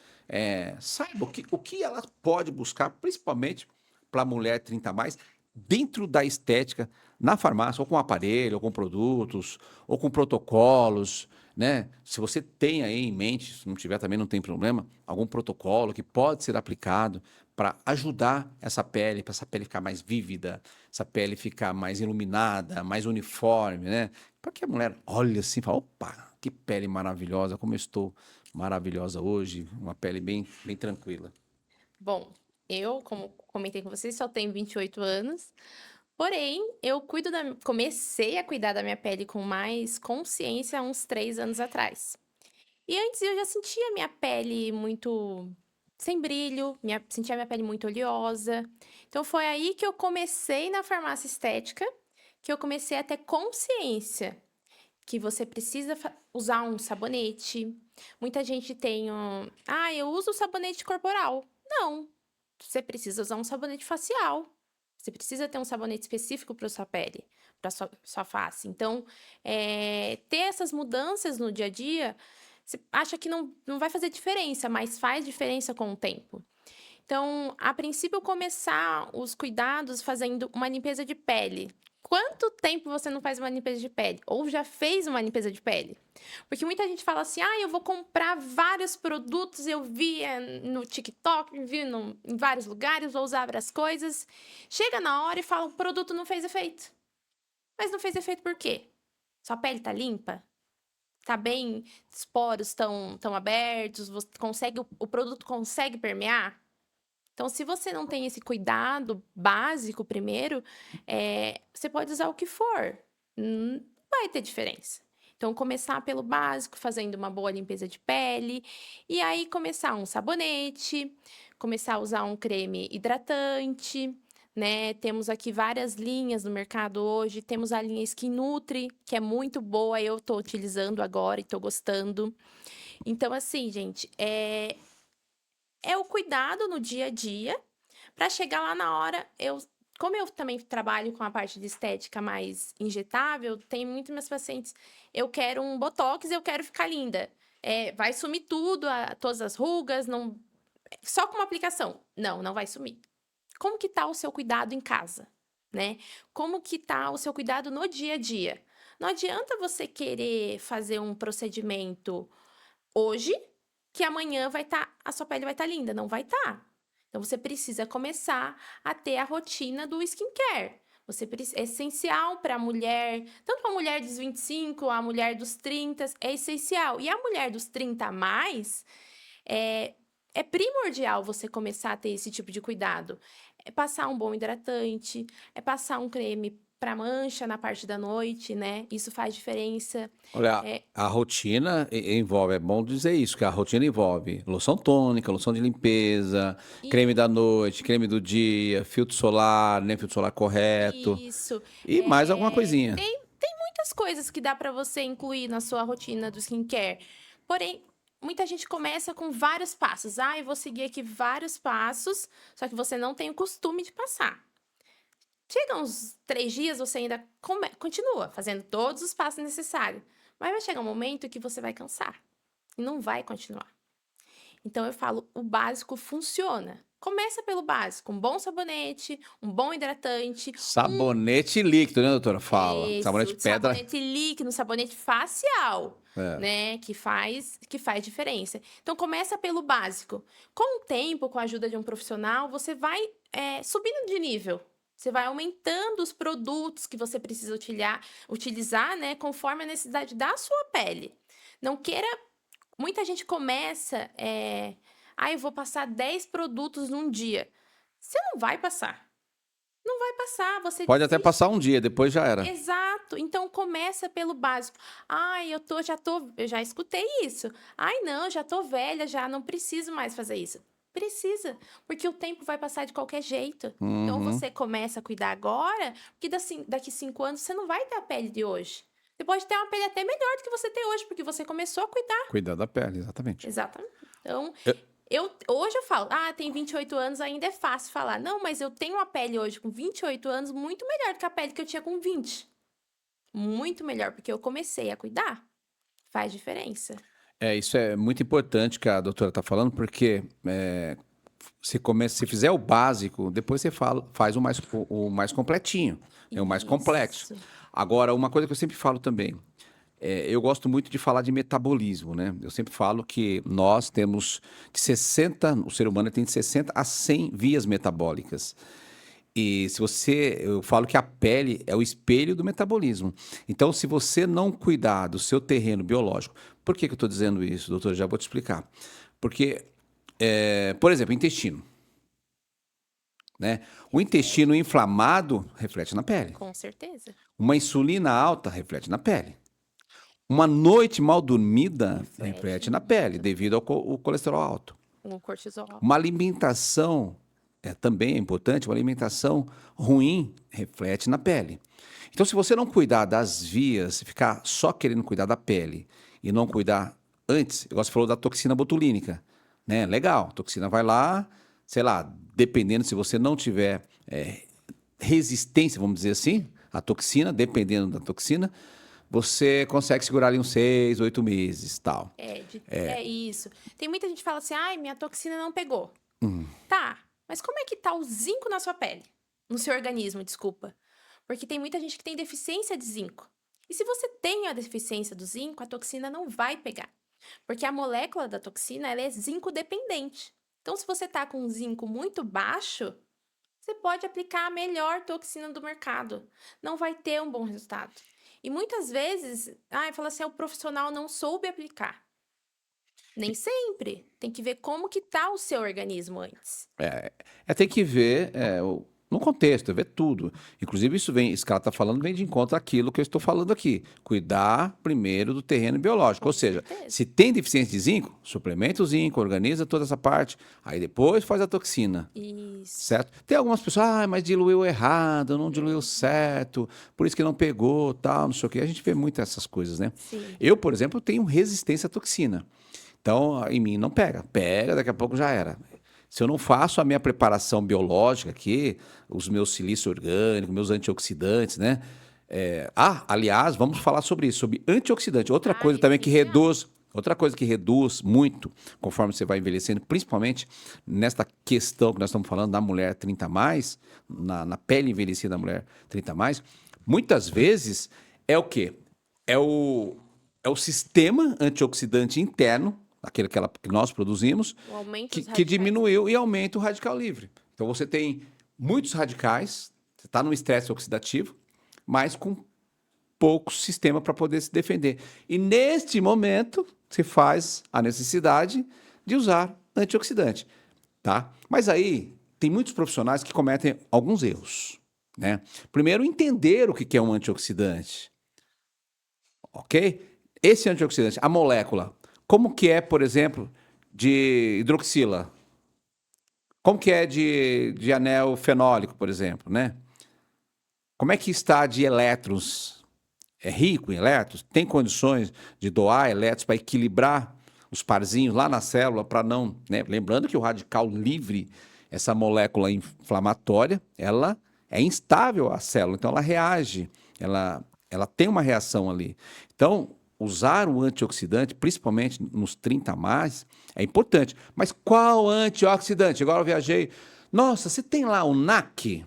saibam o que ela pode buscar, principalmente para a mulher 30 a mais, dentro da estética, na farmácia, ou com aparelho, ou com produtos, ou com protocolos, né? Se você tem aí em mente, se não tiver também não tem problema, algum protocolo que pode ser aplicado para ajudar essa pele, para essa pele ficar mais vívida, essa pele ficar mais iluminada, mais uniforme, né? Para que a mulher olhe assim e fale, opa, que pele maravilhosa, como eu estou maravilhosa hoje, uma pele bem, bem tranquila. Bom, eu, como comentei com vocês, só tenho 28 anos, porém, comecei a cuidar da minha pele com mais consciência há uns 3 anos atrás. E antes eu já sentia a minha pele muito sem brilho, sentia a minha pele muito oleosa. Então foi aí que eu comecei na farmácia estética, que eu comecei a ter consciência que você precisa usar um sabonete. Muita gente tem eu uso sabonete corporal. Não, você precisa usar um sabonete facial. Você precisa ter um sabonete específico para sua pele, para sua face. Então, ter essas mudanças no dia a dia, você acha que não vai fazer diferença, mas faz diferença com o tempo. Então, a princípio, começar os cuidados fazendo uma limpeza de pele. Quanto tempo você não faz uma limpeza de pele? Ou já fez uma limpeza de pele? Porque muita gente fala assim, eu vou comprar vários produtos, eu vi no TikTok, vi em vários lugares, vou usar várias coisas. Chega na hora e fala, o produto não fez efeito. Mas não fez efeito por quê? Sua pele tá limpa? Tá bem? Os poros estão abertos? O produto consegue permear? Então, se você não tem esse cuidado básico primeiro, você pode usar o que for, não vai ter diferença. Então, começar pelo básico, fazendo uma boa limpeza de pele, e aí começar um sabonete, começar a usar um creme hidratante, né? Temos aqui várias linhas no mercado hoje. Temos a linha Skin Nutri, que é muito boa, eu tô utilizando agora e tô gostando. Então, assim, gente, é o cuidado no dia a dia para chegar lá na hora. Como eu também trabalho com a parte de estética mais injetável, tem muitos meus pacientes, eu quero um botox, eu quero ficar linda. Vai sumir tudo, todas as rugas, não, só com uma aplicação. Não, não vai sumir. Como que tá o seu cuidado em casa, né? Como que tá o seu cuidado no dia a dia? Não adianta você querer fazer um procedimento hoje, que amanhã a sua pele vai estar linda, não vai estar. Então você precisa começar a ter a rotina do skincare. É essencial para a mulher, tanto para a mulher dos 25, a mulher dos 30, é essencial. E a mulher dos 30 a mais, é, é primordial você começar a ter esse tipo de cuidado. É passar um bom hidratante, é passar um creme para mancha na parte da noite, né? Isso faz diferença. Olha, É, a rotina envolve, é bom dizer isso, que a rotina envolve loção tônica, loção de limpeza, creme da noite, creme do dia, filtro solar, né, filtro solar correto Isso. e mais alguma coisinha. Tem muitas coisas que dá para você incluir na sua rotina do skincare. Porém, muita gente começa com vários passos. Eu vou seguir aqui vários passos, só que você não tem o costume de passar. Chega uns 3 dias, você ainda continua fazendo todos os passos necessários. Mas vai chegar um momento que você vai cansar e não vai continuar. Então eu falo, o básico funciona. Começa pelo básico, um bom sabonete, um bom hidratante, Sabonete líquido, né, doutora? Fala. Sabonete pedra. sabonete líquido, sabonete facial, É. né? Que faz diferença. Então começa pelo básico. Com o tempo, com a ajuda de um profissional, você vai subindo de nível. Você vai aumentando os produtos que você precisa utilizar, né? Conforme a necessidade da sua pele. Não queira. Muita gente começa. Eu vou passar 10 produtos num dia. Você não vai passar. Não vai passar, você Pode até desiste. passar um dia, depois já era. Exato. Então começa pelo básico. Eu já escutei isso. Não, já tô velha, já não preciso mais fazer isso. Precisa, porque o tempo vai passar de qualquer jeito. Então Uhum. você começa a cuidar agora, porque daqui 5 anos você não vai ter a pele de hoje. Você pode ter uma pele até melhor do que você tem hoje, porque você começou a cuidar. Cuidar da pele, exatamente. Exatamente. Então, Eu- hoje eu falo, tem 28 anos, ainda é fácil falar. Não, mas eu tenho uma pele hoje com 28 anos muito melhor do que a pele que eu tinha com 20. Muito melhor, porque eu comecei a cuidar. Faz diferença. Isso é muito importante que a doutora está falando, porque se fizer o básico, depois você faz o mais completinho, o mais complexo. Isso. Agora, uma coisa que eu sempre falo também, eu gosto muito de falar de metabolismo, né? Eu sempre falo que nós temos o ser humano tem de 60 a 100 vias metabólicas. E eu falo que a pele é o espelho do metabolismo. Então, se você não cuidar do seu terreno biológico, por que eu estou dizendo isso, doutor? Já vou te explicar. Porque, por exemplo, intestino, né? O intestino inflamado reflete na pele. Com certeza. Uma insulina alta reflete na pele. Uma noite mal dormida reflete na pele, devido ao colesterol alto. O cortisol. Uma alimentação também é importante, uma alimentação ruim reflete na pele. Então, se você não cuidar das vias, ficar só querendo cuidar da pele e não cuidar antes, igual você falou da toxina botulínica, né? Legal, a toxina vai lá, sei lá, dependendo se você não tiver resistência, vamos dizer assim, à toxina, dependendo da toxina, você consegue segurar ali uns 6, 8 meses, tal. É isso. Tem muita gente que fala assim, ai, minha toxina não pegou. Tá, mas como é que tá o zinco na sua pele? No seu organismo, desculpa. Porque tem muita gente que tem deficiência de zinco. E se você tem a deficiência do zinco, a toxina não vai pegar. Porque a molécula da toxina, ela é zinco dependente. Então, se você tá com um zinco muito baixo, você pode aplicar a melhor toxina do mercado. Não vai ter um bom resultado. E muitas vezes, fala assim, o profissional não soube aplicar. Nem sempre. Tem que ver como que tá o seu organismo antes. Tem que ver no contexto, ver tudo. Inclusive, isso que ela está falando vem de encontro àquilo que eu estou falando aqui. Cuidar primeiro do terreno biológico. Ou seja, certeza. se tem deficiência de zinco, suplementa o zinco, organiza toda essa parte, aí depois faz a toxina. Isso. Certo? Tem algumas pessoas, mas diluiu errado, não diluiu certo, por isso que não pegou, tal, não sei o quê. A gente vê muito essas coisas, né? Sim. Eu, por exemplo, tenho resistência à toxina. Então, em mim não pega. Pega, daqui a pouco já era. Se eu não faço a minha preparação biológica aqui, os meus silícios orgânicos, meus antioxidantes, né? Aliás, vamos falar sobre isso, sobre antioxidante. Outra coisa também que reduz muito conforme você vai envelhecendo, principalmente nesta questão que nós estamos falando da mulher 30 a mais, na pele envelhecida da mulher 30 a mais, muitas vezes é o quê? É o sistema antioxidante interno, aquele que nós produzimos, O aumento dos que radicais. diminuiu e aumenta o radical livre. Então você tem muitos radicais, você está num estresse oxidativo, mas com pouco sistema para poder se defender. E neste momento, se faz a necessidade de usar antioxidante, tá? Mas aí, tem muitos profissionais que cometem alguns erros, né? Primeiro, entender o que é um antioxidante, ok? Esse antioxidante, a molécula, como que é, por exemplo, de hidroxila? Como que é de anel fenólico, por exemplo, né? Como é que está de elétrons? É rico em elétrons? Tem condições de doar elétrons para equilibrar os parzinhos lá na célula para não... né? Lembrando que o radical livre, essa molécula inflamatória, ela é instável à célula, então ela reage, ela tem uma reação ali. Então, usar o antioxidante, principalmente nos 30 a mais, é importante. Mas qual antioxidante? Agora eu viajei. Nossa, você tem lá o NAC?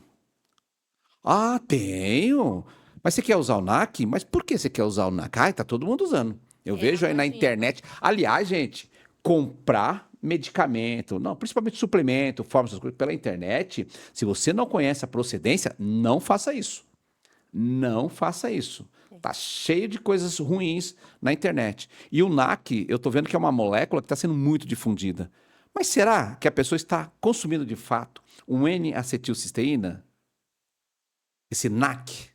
Ah, tenho. Mas você quer usar o NAC? Mas por que você quer usar o NAC? Ai, tá todo mundo usando. Eu vejo aí na imagino. internet. Aliás, gente, comprar medicamento, não, principalmente suplemento, fórmulas, essas coisas, pela internet, se você não conhece a procedência, não faça isso. Não faça isso. Tá cheio de coisas ruins na internet. E o NAC, eu tô vendo que é uma molécula que está sendo muito difundida. Mas será que a pessoa está consumindo de fato um N-acetilcisteína? Esse NAC?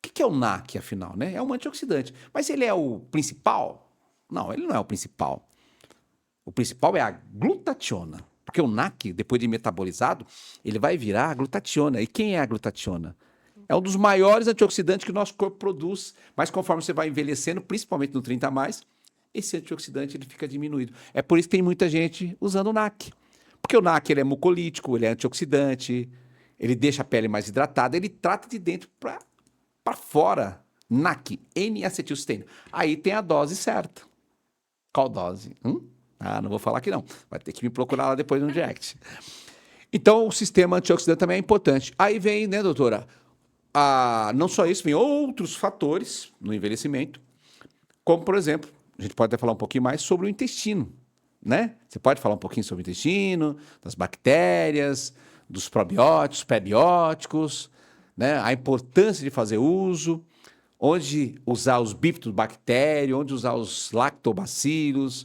O que é o NAC, afinal, né? É um antioxidante. Mas ele é o principal? Não, ele não é o principal. O principal é a glutationa. Porque o NAC, depois de metabolizado, ele vai virar a glutationa. E quem é a glutationa? É um dos maiores antioxidantes que o nosso corpo produz, mas conforme você vai envelhecendo, principalmente no 30 a mais, esse antioxidante ele fica diminuído. É por isso que tem muita gente usando o NAC. Porque o NAC ele é mucolítico, ele é antioxidante, ele deixa a pele mais hidratada, ele trata de dentro para fora. NAC, N-acetilcisteína. Aí tem a dose certa. Qual dose? Não vou falar aqui não. Vai ter que me procurar lá depois no direct. Então, o sistema antioxidante também é importante. Aí vem, né, doutora? Não só isso, vem outros fatores no envelhecimento, como, por exemplo, a gente pode até falar um pouquinho mais sobre o intestino, né? Você pode falar um pouquinho sobre o intestino, das bactérias, dos probióticos, prebióticos, né? A importância de fazer uso, onde usar os bifidobactérios, onde usar os lactobacilos,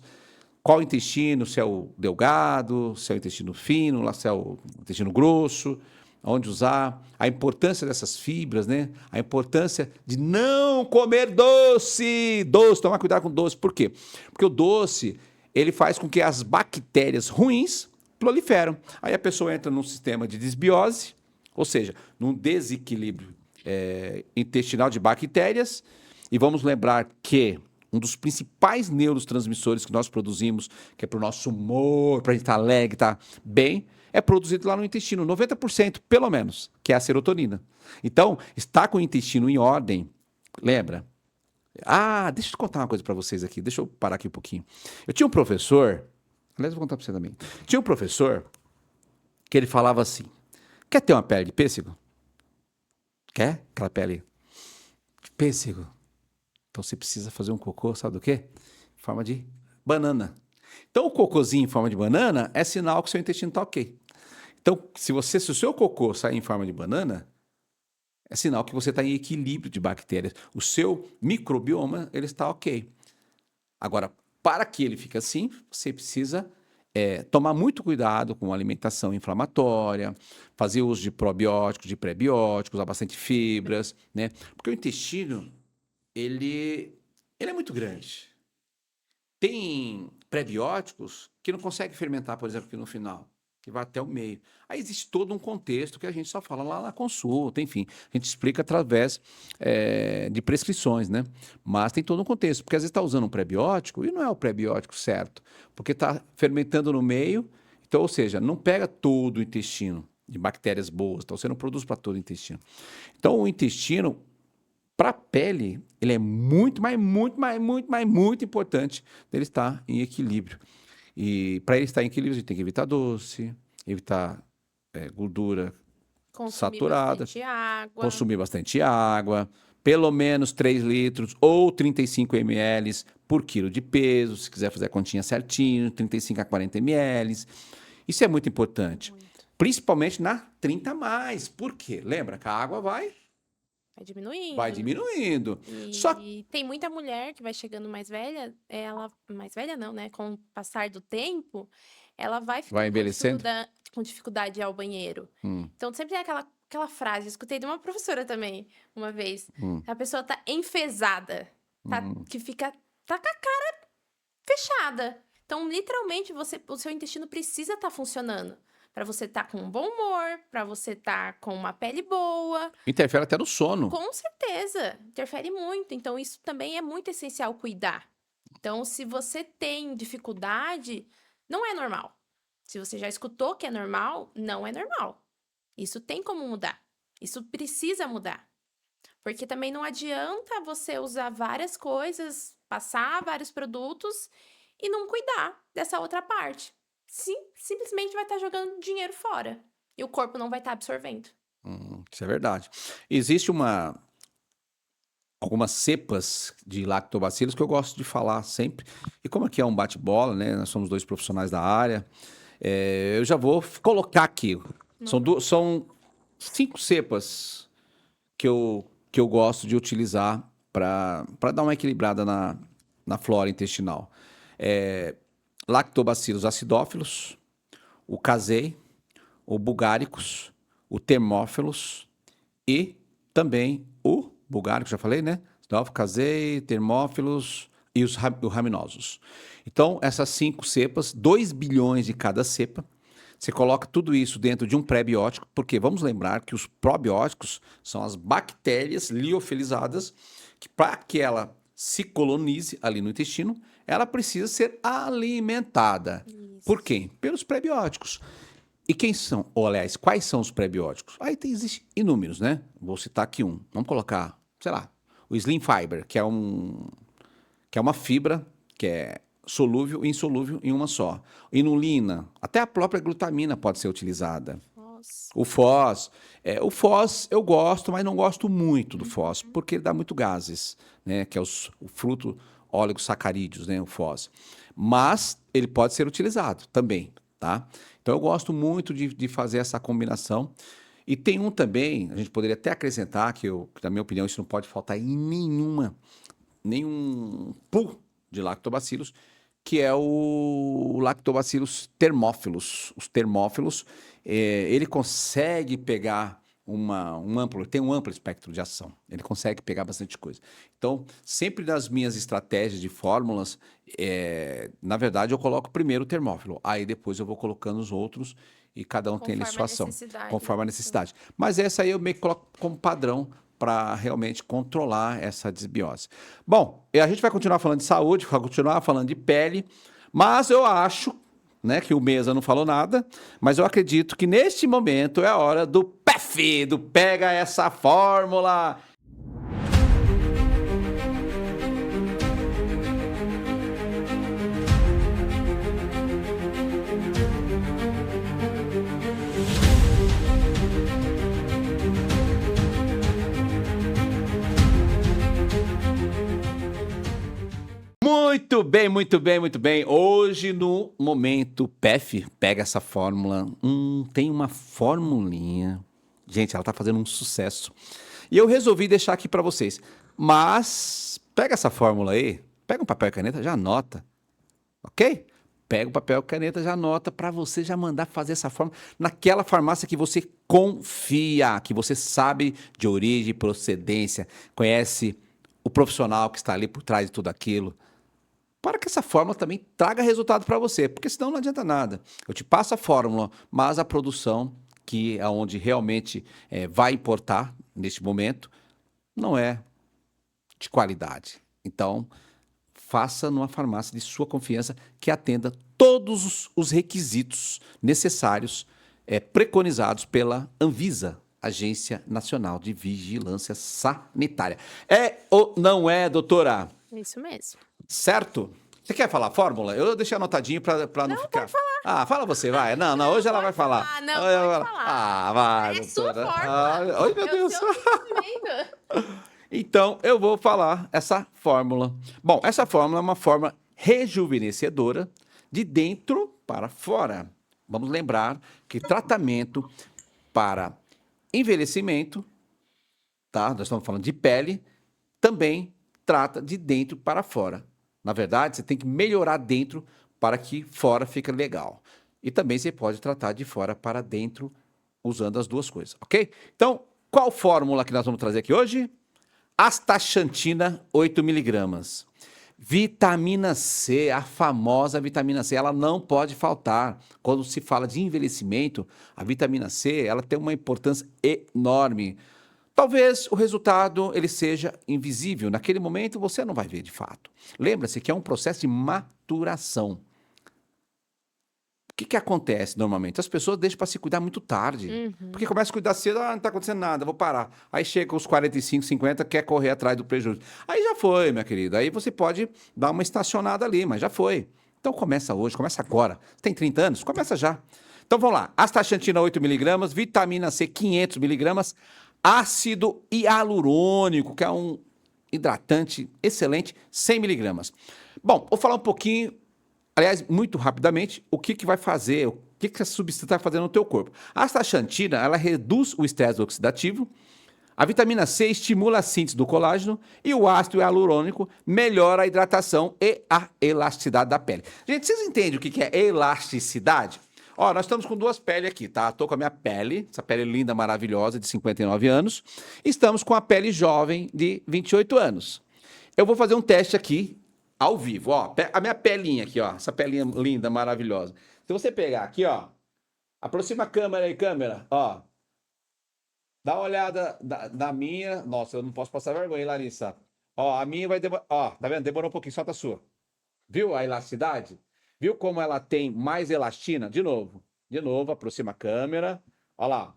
qual intestino, se é o delgado, se é o intestino fino, se é o intestino grosso, onde usar, a importância dessas fibras, né? A importância de não comer doce, tomar cuidado com doce. Por quê? Porque o doce, ele faz com que as bactérias ruins proliferam. Aí a pessoa entra num sistema de desbiose, ou seja, num desequilíbrio intestinal de bactérias, e vamos lembrar que um dos principais neurotransmissores que nós produzimos, que é para o nosso humor, para a gente estar alegre, estar bem, é produzido lá no intestino, 90% pelo menos, que é a serotonina. Então, estar com o intestino em ordem, lembra? Deixa eu contar uma coisa para vocês aqui, deixa eu parar aqui um pouquinho. Eu tinha um professor, aliás, eu vou contar para você também. Tinha um professor que ele falava assim, quer ter uma pele de pêssego? Quer? Aquela pele de pêssego? Então você precisa fazer um cocô, sabe do quê? Em forma de banana. Então o cocôzinho em forma de banana é sinal que o seu intestino está ok. Então, se o seu cocô sair em forma de banana, é sinal que você está em equilíbrio de bactérias. O seu microbioma, ele está ok. Agora, para que ele fique assim, você precisa tomar muito cuidado com a alimentação inflamatória, fazer uso de probióticos, de prebióticos, usar bastante fibras, né? Porque o intestino, ele é muito grande. Tem prebióticos que não conseguem fermentar, por exemplo, aqui no final, que vai até o meio. Aí existe todo um contexto que a gente só fala lá na consulta, enfim, a gente explica através de prescrições, né? Mas tem todo um contexto, porque às vezes está usando um prebiótico e não é o prebiótico certo, porque está fermentando no meio, então, ou seja, não pega todo o intestino de bactérias boas, então você não produz para todo o intestino. Então, o intestino, para a pele, ele é muito importante ele estar em equilíbrio. E para ele estar em equilíbrio, a gente tem que evitar doce, evitar gordura saturada, consumir bastante água, pelo menos 3 litros ou 35 ml por quilo de peso, se quiser fazer a continha certinho, 35 a 40 ml. Isso é muito importante, principalmente na 30 a mais. Por quê? Lembra que a água vai diminuindo. E tem muita mulher que vai chegando mais velha, mais velha não, né? Com o passar do tempo, ela vai ficando envelhecendo com dificuldade de ir ao banheiro. Então, sempre tem aquela frase, eu escutei de uma professora também, uma vez. A pessoa tá enfesada, que tá com a cara fechada. Então, literalmente, o seu intestino precisa estar funcionando. Para você estar com um bom humor, para você estar com uma pele boa. Interfere até no sono. Com certeza, interfere muito. Então, isso também é muito essencial cuidar. Então, se você tem dificuldade, não é normal. Se você já escutou que é normal, não é normal. Isso tem como mudar. Isso precisa mudar. Porque também não adianta você usar várias coisas, passar vários produtos e não cuidar dessa outra parte. Simplesmente vai estar jogando dinheiro fora. E o corpo não vai estar absorvendo. Isso é verdade. Existe algumas cepas de lactobacilos que eu gosto de falar sempre. E como aqui é um bate-bola, né? Nós somos 2 profissionais da área. Eu já vou colocar aqui. São 5 cepas que eu gosto de utilizar para dar uma equilibrada na flora intestinal. Lactobacillus acidófilos, o casei, o bulgaricus, o termófilos e também o bulgárico, já falei, né? Casei, termófilos e os raminosos. Então, essas 5 cepas, 2 bilhões de cada cepa, você coloca tudo isso dentro de um pré-biótico, porque vamos lembrar que os probióticos são as bactérias liofilizadas, que para que ela se colonize ali no intestino, ela precisa ser alimentada. Isso. Por quem? Pelos prebióticos. E quem são? Ou, aliás, quais são os prebióticos? Aí existem inúmeros, né? Vou citar aqui um. Vamos colocar, sei lá, o Slim Fiber, que é uma fibra que é solúvel e insolúvel em uma só. Inulina, até a própria glutamina pode ser utilizada. Nossa. O Foz eu gosto, mas não gosto muito do Foz, porque ele dá muito gases, né? Que é o fruto oligosacarídeos, né? O Foz. Mas ele pode ser utilizado também, tá? Então eu gosto muito de fazer essa combinação. E tem um também, a gente poderia até acrescentar, que na minha opinião isso não pode faltar em nenhum pool de lactobacilos, que é o Lactobacillus thermophilus. Os termófilos, ele consegue pegar tem um amplo espectro de ação. Ele consegue pegar bastante coisa. Então, sempre nas minhas estratégias de fórmulas, na verdade, eu coloco primeiro o termófilo. Aí depois eu vou colocando os outros e cada um tem ali Conforme a sua ação, necessidade, conforme a né? necessidade. Mas essa aí eu meio que coloco como padrão para realmente controlar essa desbiose. Bom, e a gente vai continuar falando de saúde, vai continuar falando de pele, mas eu acho, né, que o Mesa não falou nada, mas eu acredito que neste momento é a hora do PEF, do Pega Essa Fórmula. Muito bem, muito bem, muito bem. Hoje, no momento PEF, pega essa fórmula. Tem uma formulinha. Gente, ela tá fazendo um sucesso. E eu resolvi deixar aqui para vocês. Mas, pega essa fórmula aí, pega um papel e caneta, já anota. Ok? Pega o papel e caneta, já anota para você já mandar fazer essa fórmula naquela farmácia que você confia, que você sabe de origem e procedência, conhece o profissional que está ali por trás de tudo aquilo, para que essa fórmula também traga resultado para você, porque senão não adianta nada. Eu te passo a fórmula, mas a produção, que é onde realmente vai importar neste momento, não é de qualidade. Então, faça numa farmácia de sua confiança que atenda todos os requisitos necessários preconizados pela Anvisa, Agência Nacional de Vigilância Sanitária. É ou não é, doutora? Isso mesmo. Certo? Você quer falar a fórmula? Eu deixei anotadinho para não ficar. Pode falar. Ah, fala você, vai. Não, hoje ela vai falar. Não, Hoje ela pode vai falar. Ah, vai, É sua doutora. fórmula. Ai, meu É o Deus. seu conhecimento. Então, eu vou falar essa fórmula. Bom, essa fórmula é uma forma rejuvenescedora de dentro para fora. Vamos lembrar que tratamento para envelhecimento, tá? Nós estamos falando de pele, também trata de dentro para fora. Na verdade, você tem que melhorar dentro para que fora fique legal. E também você pode tratar de fora para dentro usando as duas coisas, ok? Então, qual fórmula que nós vamos trazer aqui hoje? Astaxantina 8 mg. Vitamina C, a famosa vitamina C, ela não pode faltar. Quando se fala de envelhecimento, a vitamina C, ela tem uma importância enorme. Talvez o resultado ele seja invisível. Naquele momento você não vai ver de fato. Lembra-se que é um processo de maturação. O que acontece normalmente? As pessoas deixam para se cuidar muito tarde. Porque começa a cuidar cedo, não está acontecendo nada, vou parar. Aí chega os 45, 50, quer correr atrás do prejuízo. Aí já foi, minha querida. Aí você pode dar uma estacionada ali, mas já foi. Então começa hoje, começa agora. Tem 30 anos? Começa já. Então vamos lá. Astaxantina 8 mg, vitamina C 500 mg, ácido hialurônico, que é um hidratante excelente, 100 mg. Bom, vou falar um pouquinho. Aliás, muito rapidamente, o que vai fazer, o que essa substância vai fazer no teu corpo? A astaxantina, ela reduz o estresse oxidativo, a vitamina C estimula a síntese do colágeno e o ácido hialurônico melhora a hidratação e a elasticidade da pele. Gente, vocês entendem o que é elasticidade? Ó, nós estamos com duas peles aqui, tá? Estou com a minha pele, essa pele linda, maravilhosa, de 59 anos. Estamos com a pele jovem de 28 anos. Eu vou fazer um teste aqui, ao vivo, ó, a minha pelinha aqui, ó, essa pelinha linda, maravilhosa. Se você pegar aqui, ó, aproxima a câmera aí, câmera, ó, dá uma olhada da minha, nossa, eu não posso passar vergonha, hein, Larissa. Ó, a minha vai demorar, ó, tá vendo? Demorou um pouquinho, solta a sua. Viu a elasticidade? Viu como ela tem mais elastina? De novo, aproxima a câmera, ó lá,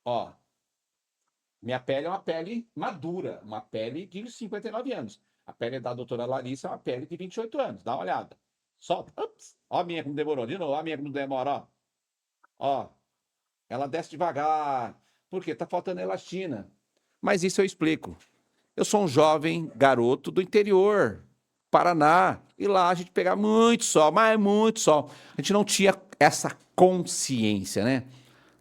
ó. Minha pele é uma pele madura, uma pele de 59 anos. A pele da doutora Larissa é uma pele de 28 anos. Dá uma olhada. Solta. Ups. Ó a minha como demorou. De novo, ó a minha como demora, ó. Ó. Ela desce devagar. Por quê? Tá faltando elastina. Mas isso eu explico. Eu sou um jovem garoto do interior, Paraná. E lá a gente pegava muito sol, mas muito sol. A gente não tinha essa consciência, né?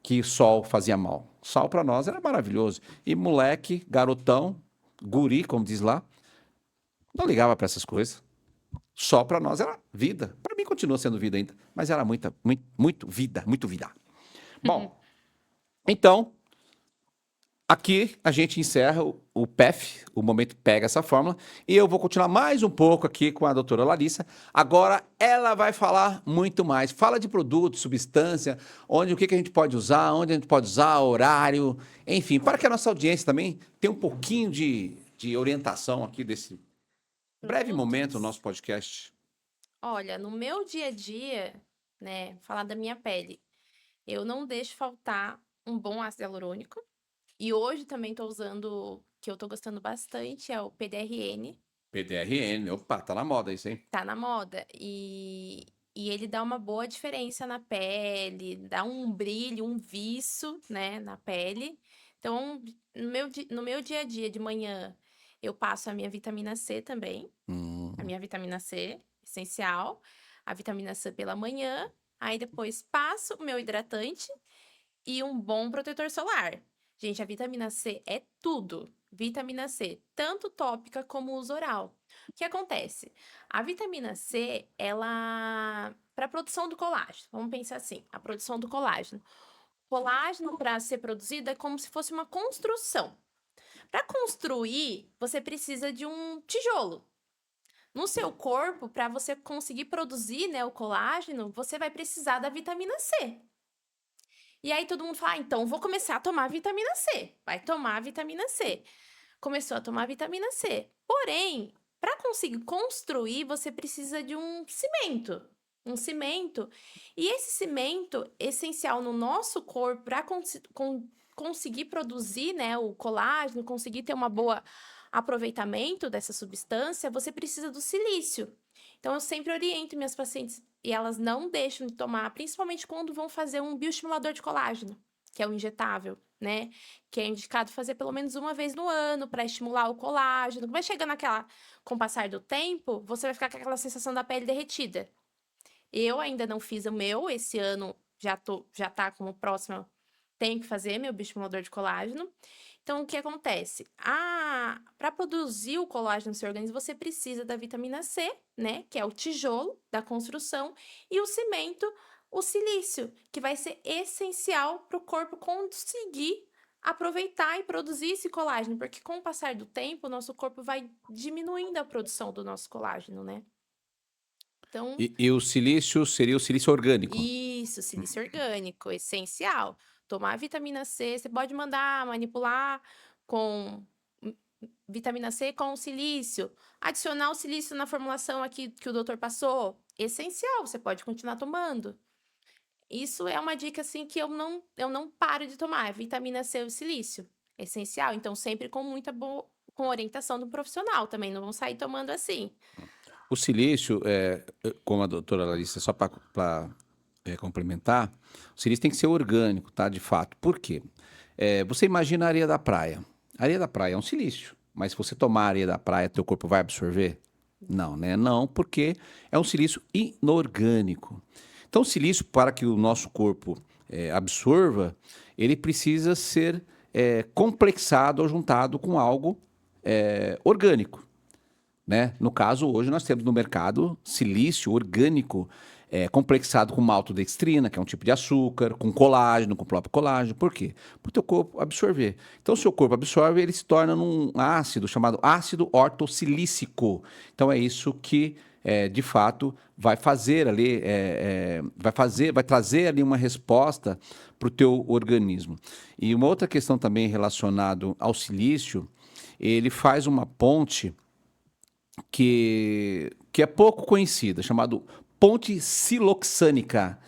Que sol fazia mal. Sol para nós era maravilhoso. E moleque, garotão, guri, como diz lá, não ligava para essas coisas. Sol para nós era vida. Para mim continua sendo vida ainda, mas era muita, muito, muito vida, muito vida. Bom, então aqui a gente encerra o PEF, o Momento Pega essa fórmula, e eu vou continuar mais um pouco aqui com a doutora Larissa. Agora ela vai falar muito mais. Fala de produto, substância, onde o que a gente pode usar, onde a gente pode usar, horário, enfim, para que a nossa audiência também tenha um pouquinho de orientação aqui desse breve momento do nosso podcast. Olha, no meu dia a dia, né, falar da minha pele, eu não deixo faltar um bom ácido hialurônico. E hoje também tô usando, que eu tô gostando bastante, é o PDRN. PDRN, opa, tá na moda isso, hein? Tá na moda. E ele dá uma boa diferença na pele, dá um brilho, um viço, né, na pele. Então, no meu dia a dia, de manhã, eu passo a minha vitamina C também. A minha vitamina C, essencial. A vitamina C pela manhã. Aí depois passo o meu hidratante e um bom protetor solar. Gente, a vitamina C é tudo. Vitamina C, tanto tópica como uso oral. O que acontece? A vitamina C, ela para a produção do colágeno. Vamos pensar assim, a produção do colágeno. Colágeno para ser produzido é como se fosse uma construção. Para construir, você precisa de um tijolo. No seu corpo, para você conseguir produzir, né, o colágeno, você vai precisar da vitamina C. E aí todo mundo fala, então vou começar a tomar vitamina C. Vai tomar vitamina C. Começou a tomar vitamina C. Porém, para conseguir construir, você precisa de um cimento. Um cimento. E esse cimento, essencial no nosso corpo para conseguir produzir, né, o colágeno, conseguir ter uma boa aproveitamento dessa substância, você precisa do silício. Então, eu sempre oriento minhas pacientes e elas não deixam de tomar, principalmente quando vão fazer um bioestimulador de colágeno, que é o injetável, né? Que é indicado fazer pelo menos uma vez no ano para estimular o colágeno. Vai chegando com o passar do tempo, você vai ficar com aquela sensação da pele derretida. Eu ainda não fiz o meu, esse ano já tá como próximo, tenho que fazer meu bioestimulador de colágeno. Então, o que acontece? Para produzir o colágeno no seu organismo, você precisa da vitamina C, né? Que é o tijolo da construção, e o cimento, o silício, que vai ser essencial para o corpo conseguir aproveitar e produzir esse colágeno, porque com o passar do tempo, o nosso corpo vai diminuindo a produção do nosso colágeno, né? Então, E o silício seria o silício orgânico. isso, silício orgânico, essencial. Tomar vitamina C, você pode mandar manipular com vitamina C com silício. Adicionar o silício na formulação aqui que o doutor passou, essencial, você pode continuar tomando. Isso é uma dica assim que eu não paro de tomar, vitamina C e o silício, essencial. Então sempre com com orientação do profissional também, não vão sair tomando assim. O silício, como a doutora Larissa, só para complementar, o silício tem que ser orgânico, tá? De fato. Por quê? Você imagina a areia da praia. A areia da praia é um silício, mas se você tomar a areia da praia, teu corpo vai absorver? Não, né? Não, porque é um silício inorgânico. Então, o silício, para que o nosso corpo absorva, ele precisa ser complexado ou juntado com algo orgânico. Né? No caso, hoje nós temos no mercado silício orgânico complexado com maltodextrina, que é um tipo de açúcar, com colágeno, com o próprio colágeno. Por quê? Para o teu corpo absorver. Então, se o corpo absorve, ele se torna num ácido chamado ácido ortossilícico. Então, é isso que, de fato, vai fazer ali, vai trazer ali uma resposta para o teu organismo. E uma outra questão também relacionada ao silício, ele faz uma ponte que é pouco conhecida, chamado ponte siloxânica.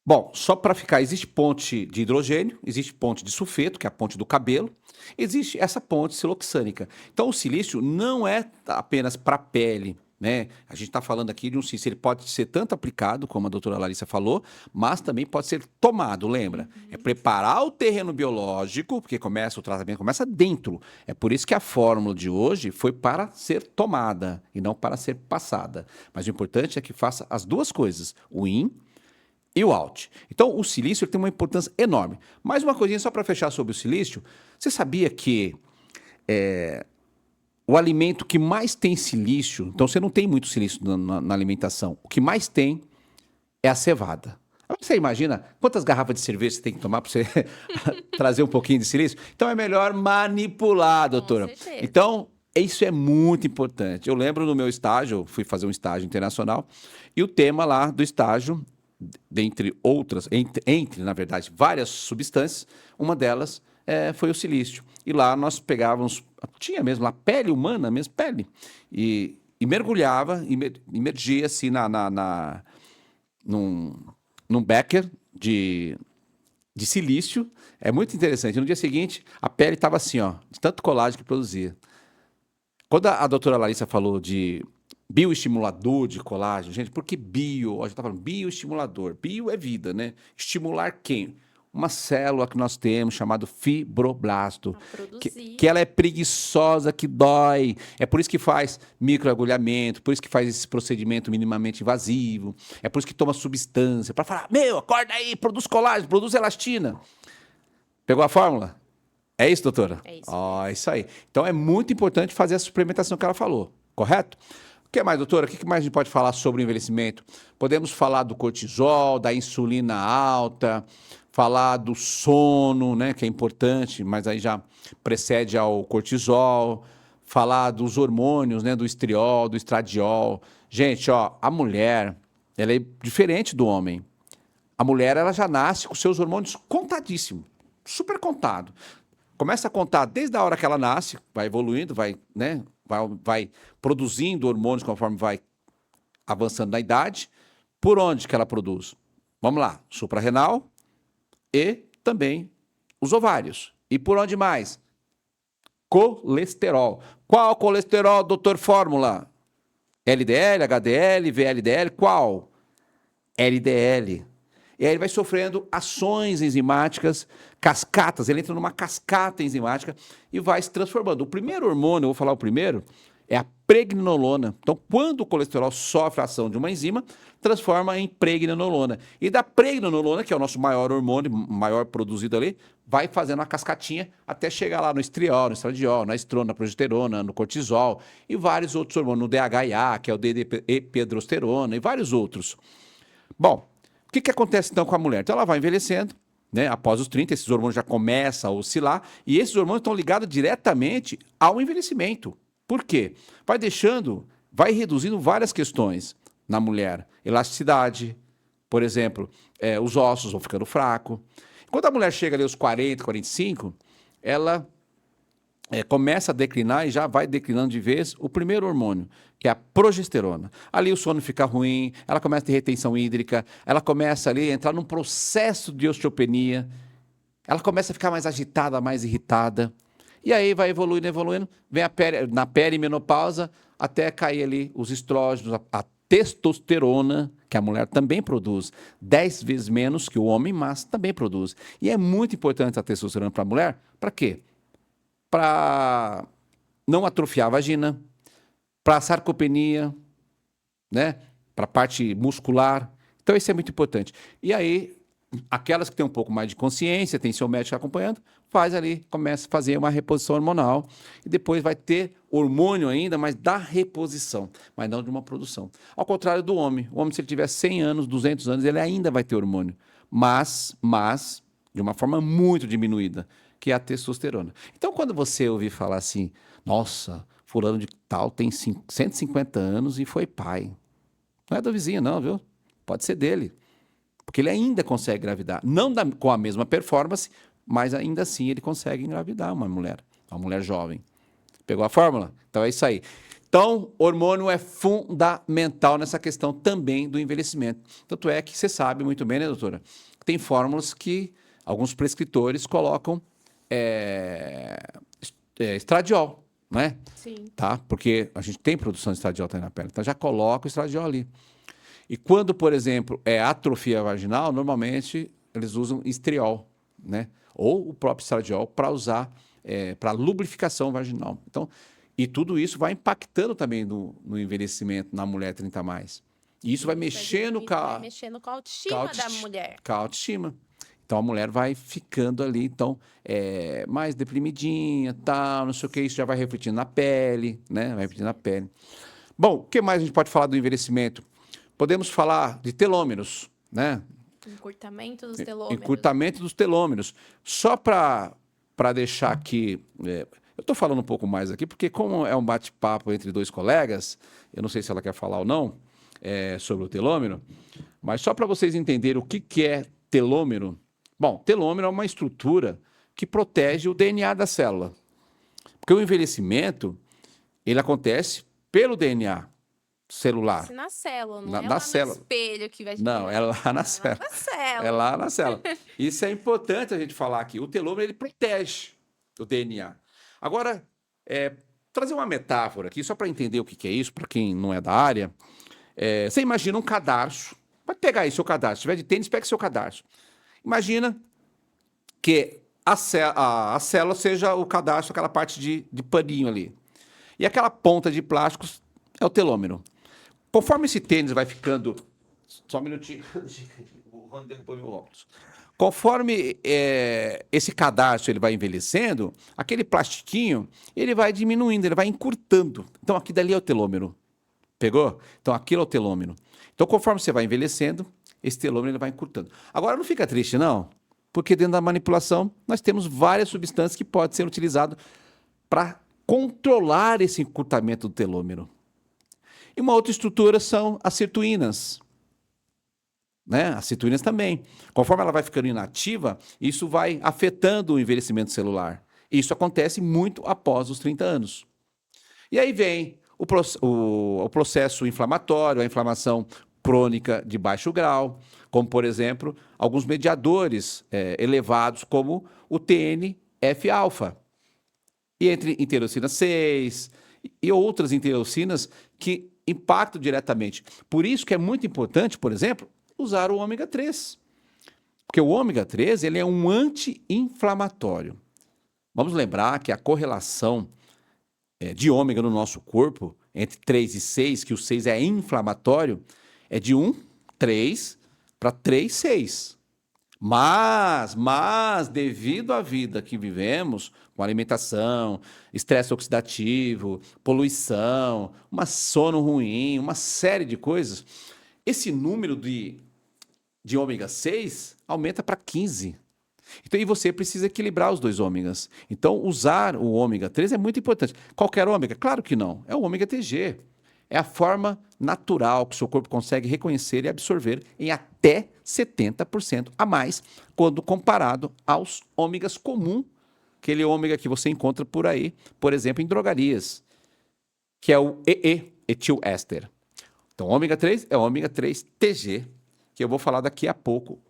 Bom, só para ficar, existe ponte de hidrogênio, existe ponte de sulfeto, que é a ponte do cabelo, existe essa ponte siloxânica. Então, o silício não é apenas para a pele, né? A gente está falando aqui de um silício, ele pode ser tanto aplicado, como a doutora Larissa falou, mas também pode ser tomado, lembra? É preparar o terreno biológico, porque o tratamento começa dentro. É por isso que a fórmula de hoje foi para ser tomada e não para ser passada. Mas o importante é que faça as duas coisas, o in e o out. Então, o silício ele tem uma importância enorme. Mais uma coisinha só para fechar sobre o silício. Você sabia que o alimento que mais tem silício, então você não tem muito silício na alimentação, o que mais tem é a cevada. Agora você imagina quantas garrafas de cerveja você tem que tomar para você trazer um pouquinho de silício? Então é melhor manipular, doutora. Com certeza. Então, isso é muito importante. Eu lembro no meu estágio, eu fui fazer um estágio internacional, e o tema lá do estágio, dentre outras, na verdade, várias substâncias, uma delas foi o silício. E lá nós pegávamos, tinha mesmo lá, pele humana, mesmo pele, e mergulhava, imergia assim num becker de silício. É muito interessante. No dia seguinte, a pele estava assim, ó, de tanto colágeno que produzia. Quando a doutora Larissa falou de bioestimulador de colágeno, gente, por que bio? A gente está falando bioestimulador. Bio é vida, né? Estimular quem? Uma célula que nós temos chamada fibroblasto, A que, produzir. que ela é preguiçosa, que dói. É por isso que faz microagulhamento, por isso que faz esse procedimento minimamente invasivo, é por isso que toma substância, para falar, meu, acorda aí, produz colágeno, produz elastina. Pegou a fórmula? É isso, doutora? É isso Ó, isso aí. Então é muito importante fazer a suplementação que ela falou, correto? O que mais, doutora? O que mais a gente pode falar sobre o envelhecimento? Podemos falar do cortisol, da insulina alta, falar do sono, né, que é importante, mas aí já precede ao cortisol, falar dos hormônios, né, do estriol, do estradiol. Gente, ó, a mulher, ela é diferente do homem. A mulher, ela já nasce com seus hormônios contadíssimos, super contado. Começa a contar desde a hora que ela nasce, vai evoluindo, vai, né, vai produzindo hormônios conforme vai avançando na idade. Por onde que ela produz? Vamos lá, suprarrenal e também os ovários. E por onde mais? Colesterol. Qual colesterol, doutor Fórmula? LDL, HDL, VLDL, qual? LDL. E aí ele vai sofrendo ações enzimáticas, cascatas, ele entra numa cascata enzimática e vai se transformando. O primeiro hormônio, eu vou falar o primeiro, é a pregnenolona. Então, quando o colesterol sofre a ação de uma enzima, transforma em pregnenolona. E da pregnenolona, que é o nosso maior hormônio, maior produzido ali, vai fazendo uma cascatinha até chegar lá no estriol, no estradiol, na estrona, na progesterona, no cortisol e vários outros hormônios, no DHA, que é o D-epedrosterona e vários outros. Bom, o que acontece então com a mulher? Então ela vai envelhecendo, né? Após os 30, esses hormônios já começam a oscilar e esses hormônios estão ligados diretamente ao envelhecimento. Por quê? Vai reduzindo várias questões na mulher. Elasticidade, por exemplo, os ossos vão ficando fracos. Quando a mulher chega ali aos 40, 45, ela começa a declinar e já vai declinando de vez o primeiro hormônio, que é a progesterona. Ali o sono fica ruim, ela começa a ter retenção hídrica, ela começa ali a entrar num processo de osteopenia, ela começa a ficar mais agitada, mais irritada, e aí vai evoluindo, evoluindo, vem na perimenopausa, até cair ali os estrógenos, a testosterona, que a mulher também produz, 10 vezes menos que o homem, mas também produz. E é muito importante a testosterona para a mulher, para quê? Para não atrofiar a vagina, para a sarcopenia, né? Para a parte muscular. Então, isso é muito importante. E aí, aquelas que têm um pouco mais de consciência, tem seu médico acompanhando, começa a fazer uma reposição hormonal e depois vai ter hormônio ainda, mas da reposição, mas não de uma produção. Ao contrário do homem. O homem, se ele tiver 100 anos, 200 anos, ele ainda vai ter hormônio, mas de uma forma muito diminuída, que é a testosterona. Então, quando você ouvir falar assim, nossa, fulano de tal tem 150 anos e foi pai. Não é do vizinho, não, viu? Pode ser dele. Porque ele ainda consegue engravidar. Não com a mesma performance, mas ainda assim ele consegue engravidar uma mulher jovem. Pegou a fórmula? Então é isso aí. Então, hormônio é fundamental nessa questão também do envelhecimento. Tanto é que você sabe muito bem, né, doutora? Tem fórmulas que alguns prescritores colocam estradiol, né? Sim. Tá? Porque a gente tem produção de estradiol também na pele, então já coloca o estradiol ali. E quando, por exemplo, é atrofia vaginal, normalmente eles usam estriol, né? Ou o próprio estradiol para usar para lubrificação vaginal. Então, e tudo isso vai impactando também no envelhecimento na mulher 30 a mais. E isso vai mexendo com Vai a, mexendo com a com a autoestima da mulher. com a autoestima. Então a mulher vai ficando ali, então, mais deprimidinha, tal, não sei o que, isso já vai refletindo na pele, né? Vai refletindo na pele. Bom, o que mais a gente pode falar do envelhecimento? Podemos falar de telômeros, né? Encurtamento dos telômeros. Encurtamento dos telômeros. Só para deixar aqui, eu estou falando um pouco mais aqui, porque como é um bate-papo entre dois colegas, eu não sei se ela quer falar ou não sobre o telômero, mas só para vocês entenderem o que é telômero. Bom, telômero é uma estrutura que protege o DNA da célula. Porque o envelhecimento, ele acontece pelo DNA celular. Na célula, não Na- é na lá célula. no espelho que vai te Não, é lá na É célula. lá na célula. É lá na célula. Isso é importante a gente falar aqui. O telômero, ele protege o DNA. Agora, trazer uma metáfora aqui, só para entender o que é isso, para quem não é da área. Você imagina um cadarço. Vai pegar aí seu cadarço. Se tiver de tênis, pega seu cadarço. Imagina que a célula seja o cadarço, aquela parte de paninho ali. E aquela ponta de plásticos é o telômero. Conforme esse tênis vai ficando. Só um minutinho. O Rony derrubou meu óculos. Conforme esse cadarço ele vai envelhecendo, aquele plastiquinho ele vai diminuindo, ele vai encurtando. Então aqui dali é o telômero. Pegou? Então aquilo é o telômero. Então conforme você vai envelhecendo, esse telômero ele vai encurtando. Agora não fica triste não, porque dentro da manipulação nós temos várias substâncias que podem ser utilizadas para controlar esse encurtamento do telômero. E uma outra estrutura são as sirtuínas. Né? As sirtuínas também. Conforme ela vai ficando inativa, isso vai afetando o envelhecimento celular. Isso acontece muito após os 30 anos. E aí vem o processo inflamatório, a inflamação crônica de baixo grau, como, por exemplo, alguns mediadores elevados, como o TNF-alfa. E entre interleucina 6 e outras interleucinas que impactam diretamente. Por isso que é muito importante, por exemplo, usar o ômega 3. Porque o ômega 3 ele é um anti-inflamatório. Vamos lembrar que a correlação de ômega no nosso corpo, entre 3 e 6, que o 6 é inflamatório, é de 3 para 6. Mas, devido à vida que vivemos, com alimentação, estresse oxidativo, poluição, uma sono ruim, uma série de coisas, esse número de ômega 6 aumenta para 15. Então, e você precisa equilibrar os dois ômegas. Então, usar o ômega 3 é muito importante. Qualquer ômega? Claro que não. É o ômega TG. É a forma natural que o seu corpo consegue reconhecer e absorver em até 70% a mais quando comparado aos ômegas comuns, aquele ômega que você encontra por aí, por exemplo, em drogarias, que é o EE, etiléster. Então, ômega 3 é o ômega 3 TG, que eu vou falar daqui a pouco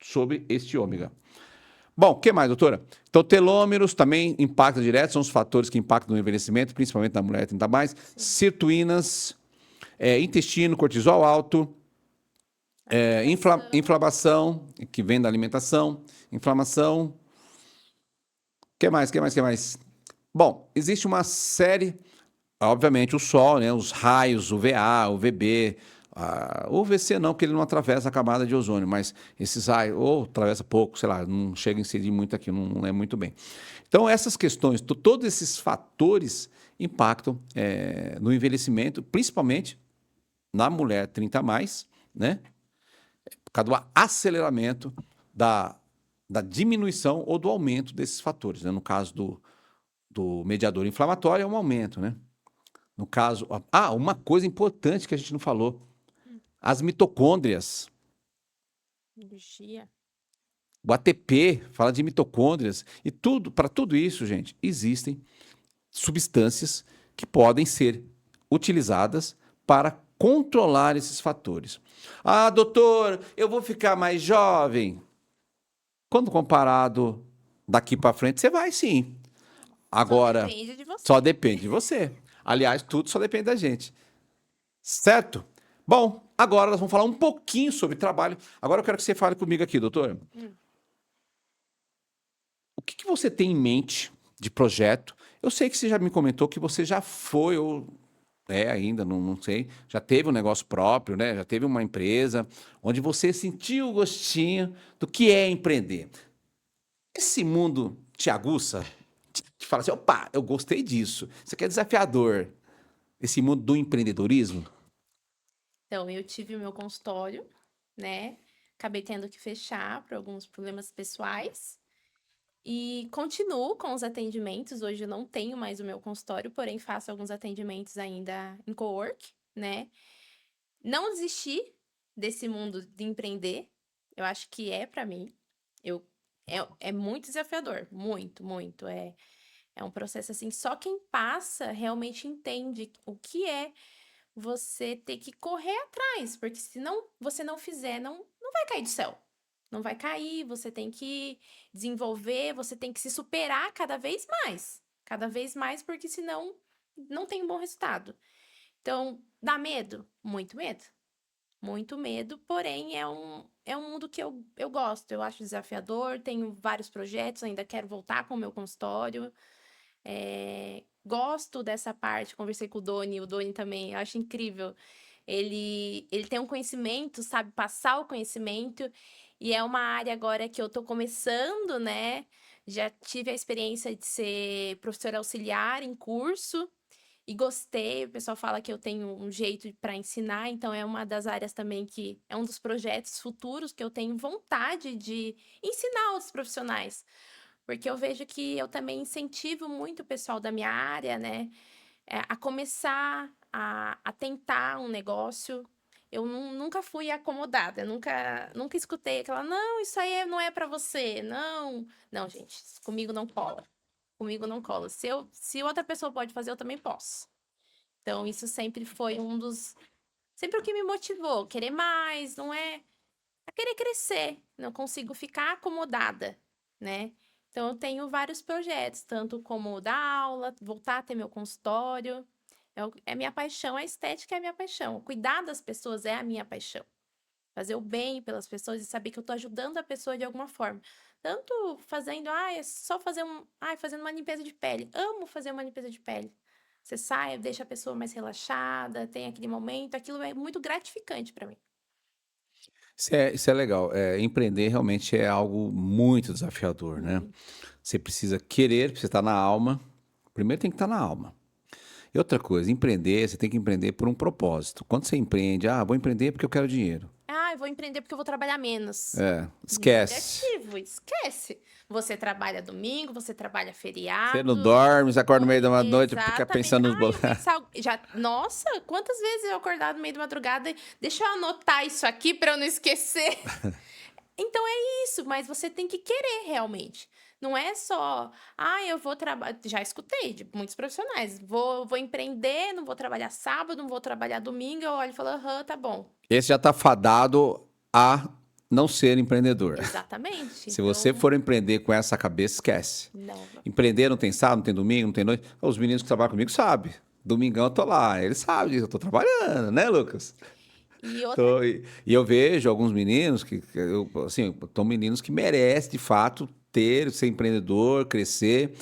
sobre este ômega. Bom, o que mais, doutora? Então, telômeros também impactam direto, são os fatores que impactam no envelhecimento, principalmente na mulher 30 mais. Sirtuínas, intestino, cortisol alto, inflamação, que vem da alimentação, inflamação. O que mais? Bom, existe uma série, obviamente, o sol, né, os raios, UVA, UVB, o UVC não, porque ele não atravessa a camada de ozônio, mas esses raios, ou atravessa pouco, sei lá, não chega a incidir muito aqui, não é muito bem. Então, essas questões, todos esses fatores impactam no envelhecimento, principalmente na mulher 30 a mais, né? Por causa do aceleramento da diminuição ou do aumento desses fatores, né? No caso do mediador inflamatório, é um aumento, né? No caso... uma coisa importante que a gente não falou. As mitocôndrias. Energia. O ATP fala de mitocôndrias. E para tudo isso, gente, existem substâncias que podem ser utilizadas para controlar esses fatores. Ah, doutor, eu vou ficar mais jovem. Quando comparado daqui para frente, você vai sim. Só Agora, depende de você. só depende de você. Aliás, tudo só depende da gente. Certo? Bom, agora nós vamos falar um pouquinho sobre trabalho. Agora eu quero que você fale comigo aqui, doutor. Hum. O que você tem em mente de projeto? Eu sei que você já me comentou que você já foi, ou ainda, não sei, já teve um negócio próprio, né? Já teve uma empresa onde você sentiu o gostinho do que é empreender. Esse mundo te aguça? Te fala assim, opa, eu gostei disso. Isso aqui é desafiador. Esse mundo do empreendedorismo? Então, eu tive o meu consultório, né? Acabei tendo que fechar por alguns problemas pessoais. E continuo com os atendimentos. Hoje eu não tenho mais o meu consultório, porém faço alguns atendimentos ainda em cowork, né? Não desisti desse mundo de empreender. Eu acho que é para mim. Eu é muito desafiador, muito, muito. É um processo assim, só quem passa realmente entende o que é você ter que correr atrás, porque se não, você não fizer, não vai cair do céu. Não vai cair, você tem que desenvolver, você tem que se superar cada vez mais. Cada vez mais, porque senão não tem um bom resultado. Então, dá medo? Muito medo. Muito medo, porém é um mundo que eu gosto, eu acho desafiador, tenho vários projetos, ainda quero voltar com o meu consultório. Gosto dessa parte, conversei com o Doni também, eu acho incrível. Ele tem um conhecimento, sabe passar o conhecimento, e é uma área agora que eu tô começando, né? Já tive a experiência de ser professora auxiliar em curso e gostei. O pessoal fala que eu tenho um jeito para ensinar, então é uma das áreas também que é um dos projetos futuros que eu tenho vontade de ensinar outros profissionais. Porque eu vejo que eu também incentivo muito o pessoal da minha área, né, a começar a tentar um negócio. Eu nunca fui acomodada, nunca escutei aquela, não, isso aí não é para você, não. Não, gente, comigo não cola. Comigo não cola. Se outra pessoa pode fazer, eu também posso. Então, isso sempre foi sempre o que me motivou, querer mais, não é a querer crescer, não consigo ficar acomodada, né? Então, eu tenho vários projetos, tanto como dar aula, voltar a ter meu consultório. É minha paixão, a estética é a minha paixão. Cuidar das pessoas é a minha paixão. Fazer o bem pelas pessoas e saber que eu tô ajudando a pessoa de alguma forma. Tanto fazendo, é só fazer fazendo uma limpeza de pele. Amo fazer uma limpeza de pele. Você sai, deixa a pessoa mais relaxada, tem aquele momento, aquilo é muito gratificante para mim. Isso é legal. Empreender realmente é algo muito desafiador, né? Muito. Você precisa querer, precisa estar na alma. Primeiro tem que estar na alma. E outra coisa, empreender, você tem que empreender por um propósito. Quando você empreende, vou empreender porque eu quero dinheiro. Eu vou empreender porque eu vou trabalhar menos. Esquece. Negativo, esquece. Você trabalha domingo, você trabalha Você não feriado. dorme, você acorda no meio da noite e fica Exatamente. pensando nos bolos. Eu pensava, nossa, quantas vezes eu acordar no meio da madrugada e deixa eu anotar isso aqui para eu não esquecer. Então é isso, mas você tem que querer realmente. Não é só, eu vou trabalhar. Já escutei de muitos profissionais. Vou empreender, não vou trabalhar sábado, não vou trabalhar domingo. Eu olho e falo, aham, tá bom. Esse já está fadado a não ser empreendedor. Exatamente. Se você Então, for empreender com essa cabeça, esquece. não. Empreender não tem sábado, não tem domingo, não tem noite. Os meninos que trabalham comigo sabem. Domingão eu tô lá. Eles sabem disso, eu tô trabalhando, né, Lucas? E outra. E eu vejo alguns meninos são meninos que merecem, de fato, ser empreendedor, crescer.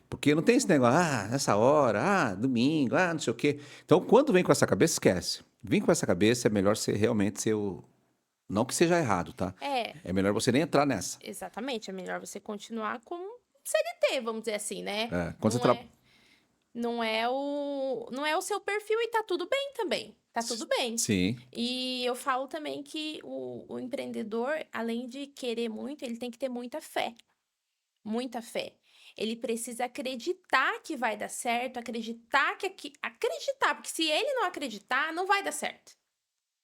Porque não tem esse negócio, nessa hora, domingo, não sei o quê. Então, quando vem com essa cabeça, esquece. Vem com essa cabeça, é melhor você realmente ser o. Não que seja errado, tá? É, É melhor você nem entrar nessa. exatamente. É melhor você continuar com CLT, vamos dizer assim, né? Quando você Não é, não é o seu perfil e tá tudo bem também. Tá tudo bem. Sim. E eu falo também que o empreendedor, além de querer muito, ele tem que ter muita fé. Muita fé. Ele precisa acreditar que vai dar certo, acreditar acreditar, porque se ele não acreditar, não vai dar certo.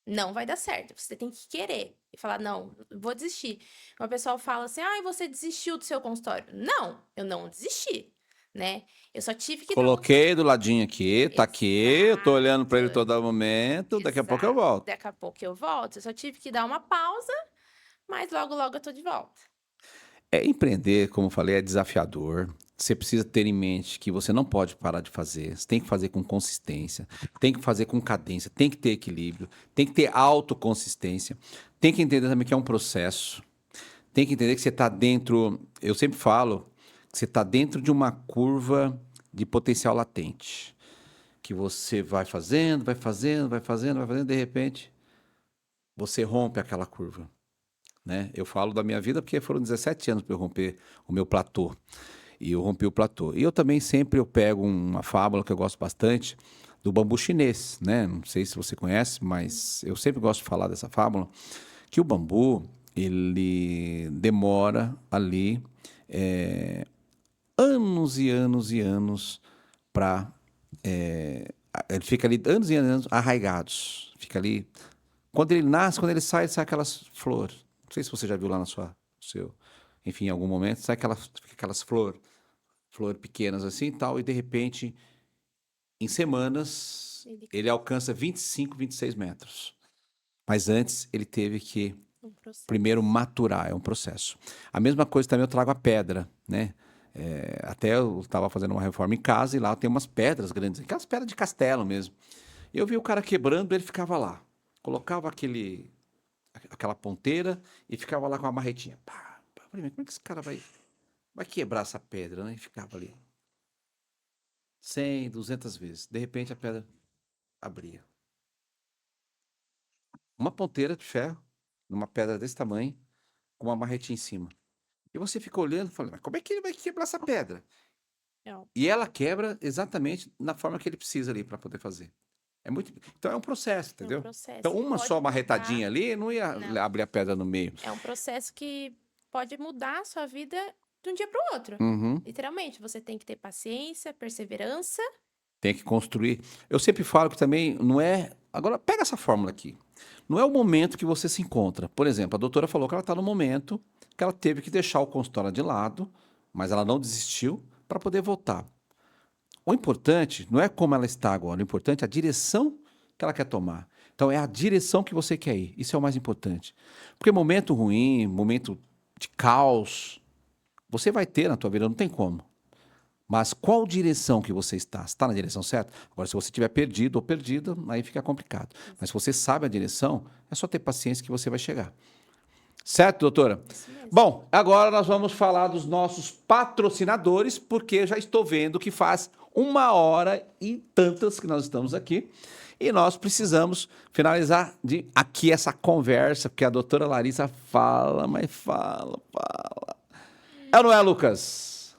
Não vai dar certo. Você tem que querer e falar, não, vou desistir. Uma pessoa fala assim, você desistiu do seu consultório. Não, eu não desisti. né? Eu só tive que Coloquei do ladinho aqui, tá aqui, eu tô olhando para ele Exato, todo momento, daqui a pouco eu exato. volto. Daqui a pouco eu volto. Eu só tive que dar uma pausa, mas logo, logo eu tô de volta. Empreender, como eu falei, é desafiador. Você precisa ter em mente que você não pode parar de fazer. Você tem que fazer com consistência, tem que fazer com cadência, tem que ter equilíbrio, tem que ter autoconsistência, tem que entender também que é um processo, tem que entender que você está dentro. Eu sempre falo que você está dentro de uma curva de potencial latente. Que você vai fazendo, vai fazendo, vai fazendo, vai fazendo, de repente, você rompe aquela curva. Né? Eu falo da minha vida porque foram 17 anos para eu romper o meu platô. E eu rompi o platô. E eu também sempre eu pego uma fábula que eu gosto bastante do bambu chinês, né? Não sei se você conhece, mas eu sempre gosto de falar dessa fábula, que o bambu, ele demora ali anos e anos e anos para... ele fica ali anos e anos arraigados. Fica ali... Quando ele nasce, quando ele sai aquelas flores. Não sei se você já viu lá na seu, enfim, em algum momento, sai aquelas flores pequenas assim e tal, e de repente, em semanas, ele alcança 25, 26 metros. Mas antes, ele teve que primeiro maturar, é um processo. A mesma coisa também eu trago a pedra, né? Até eu estava fazendo uma reforma em casa e lá tem umas pedras grandes, aquelas pedras de castelo mesmo. E eu vi o cara quebrando, ele ficava lá. Colocava aquela ponteira e ficava lá com a marretinha. Pá, pá. Falei, mas como é que esse cara vai quebrar essa pedra, né? E ficava ali 100, 200 vezes. De repente a pedra abria. Uma ponteira de ferro, numa pedra desse tamanho, com uma marretinha em cima. E você fica olhando e fala, mas como é que ele vai quebrar essa pedra? Não, E ela quebra exatamente na forma que ele precisa ali para poder fazer. Então é um processo, é um entendeu? processo Então que uma pode só mudar. marretadinha ali não ia Não. abrir a pedra no meio. É um processo que pode mudar a sua vida de um dia para o outro. Uhum. Literalmente, você tem que ter paciência, perseverança. Tem que construir. Eu sempre falo que também não é. Agora, pega essa fórmula aqui. Não é o momento que você se encontra. Por exemplo, a doutora falou que ela está no momento que ela teve que deixar o consultório de lado, mas ela não desistiu para poder voltar. O importante não é como ela está agora, o importante é a direção que ela quer tomar. Então, é a direção que você quer ir. Isso é o mais importante. Porque momento ruim, momento de caos, você vai ter na tua vida, não tem como. Mas qual direção que você está? Está na direção certa? Agora, se você estiver perdido ou perdida, aí fica complicado. Mas se você sabe a direção, é só ter paciência que você vai chegar. Certo, doutora? Isso mesmo. Bom, agora nós vamos falar dos nossos patrocinadores, porque eu já estou vendo que faz 1 hora e tantas que nós estamos aqui. E nós precisamos finalizar aqui essa conversa, porque a doutora Larissa fala, mas fala. É ou não é, Lucas?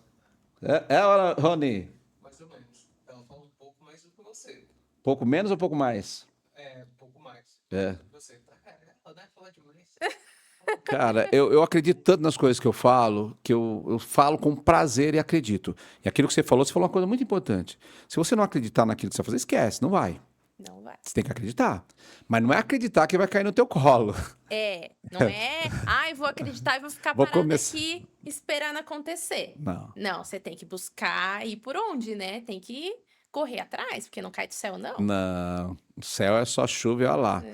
Rony? Mais ou menos. Ela fala um pouco mais do que você. Pouco menos ou pouco mais? Um pouco mais. É. Você tá. Ela deve falar demais. Cara, eu acredito tanto nas coisas que eu falo, que eu falo com prazer e acredito. E aquilo que você falou uma coisa muito importante. Se você não acreditar naquilo que você vai fazer, esquece, não vai. Não vai. Você tem que acreditar. Mas não é acreditar que vai cair no teu colo. Não é, ai, vou acreditar e vou ficar Vou parada começar. aqui esperando acontecer. Não. Não, você tem que buscar ir por onde, né? Tem que correr atrás, porque não cai do céu, não. Não. O céu é só chuva e olha lá.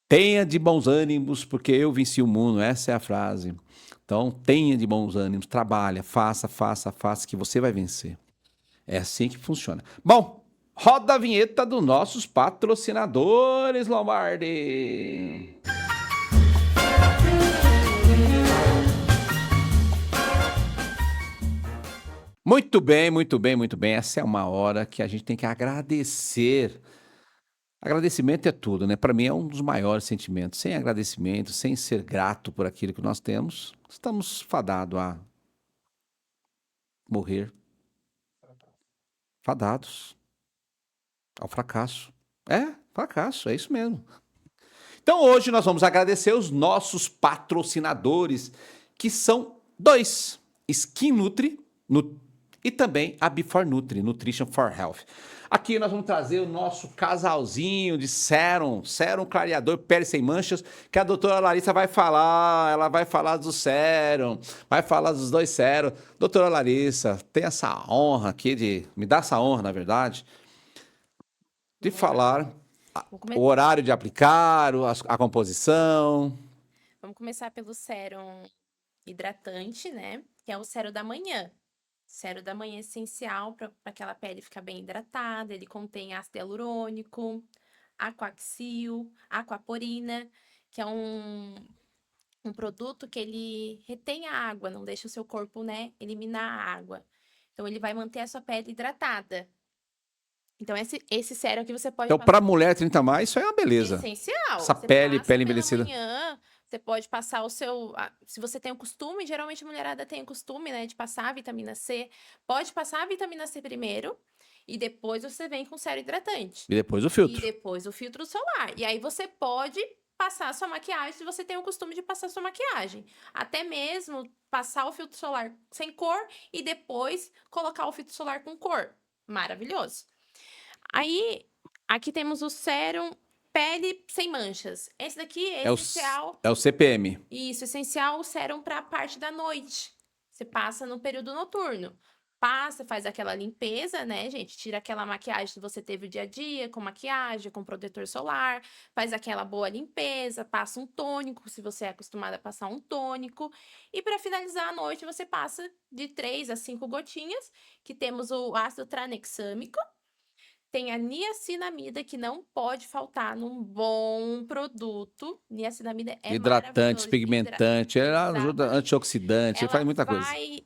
Tenha de bons ânimos, porque eu venci o mundo. Essa é a frase. Então, tenha de bons ânimos, trabalha, faça, que você vai vencer. É assim que funciona. Bom, roda a vinheta dos nossos patrocinadores, Lombardi. Muito bem, muito bem, muito bem. Essa é uma hora que a gente tem que agradecer. Agradecimento é tudo, né? Para mim é um dos maiores sentimentos. Sem agradecimento, sem ser grato por aquilo que nós temos, estamos fadados a morrer. Fadados ao fracasso. Fracasso, é isso mesmo. Então hoje nós vamos agradecer os nossos patrocinadores, que são 2. Skin Nutri, e também a Before Nutri, Nutrition for Health. Aqui nós vamos trazer o nosso casalzinho de sérum clareador, pele sem manchas, que a doutora Larissa vai falar, ela vai falar do sérum, vai falar dos dois sérum. Doutora Larissa, tem essa honra aqui me dá essa honra, na verdade, de falar o horário de aplicar, a composição. Vamos começar pelo sérum hidratante, né? Que é o sérum da manhã. Sérum da manhã é essencial para aquela pele ficar bem hidratada. Ele contém ácido hialurônico, aquaxil, aquaporina, que é um produto que ele retém a água, não deixa o seu corpo, né, eliminar a água. Então, ele vai manter a sua pele hidratada. Então, esse sérum aqui você pode Então, para mulher 30 mais, isso é uma beleza. essencial. Essa Você pele passa pela envelhecida. manhã, você pode passar o seu... Se você tem o costume, geralmente a mulherada tem o costume, né, de passar a vitamina C. Pode passar a vitamina C primeiro e depois você vem com sérum hidratante. E depois o filtro. E depois o filtro solar. E aí você pode passar a sua maquiagem se você tem o costume de passar a sua maquiagem. Até mesmo passar o filtro solar sem cor e depois colocar o filtro solar com cor. Maravilhoso. Aí, aqui temos o sérum pele sem manchas. Esse daqui é essencial. É o CPM. Isso, essencial o sérum para a parte da noite. Você passa no período noturno. Passa, faz aquela limpeza, né, gente? Tira aquela maquiagem que você teve o dia a dia, com maquiagem, com protetor solar. Faz aquela boa limpeza, passa um tônico, se você é acostumado a passar um tônico. E para finalizar a noite, você passa de 3 a 5 gotinhas, que temos o ácido tranexâmico. Tem a niacinamida, que não pode faltar num bom produto. Niacinamida é Hidratante, maravilhoso. pigmentante, ela ajuda antioxidante, Ela faz muita coisa. vai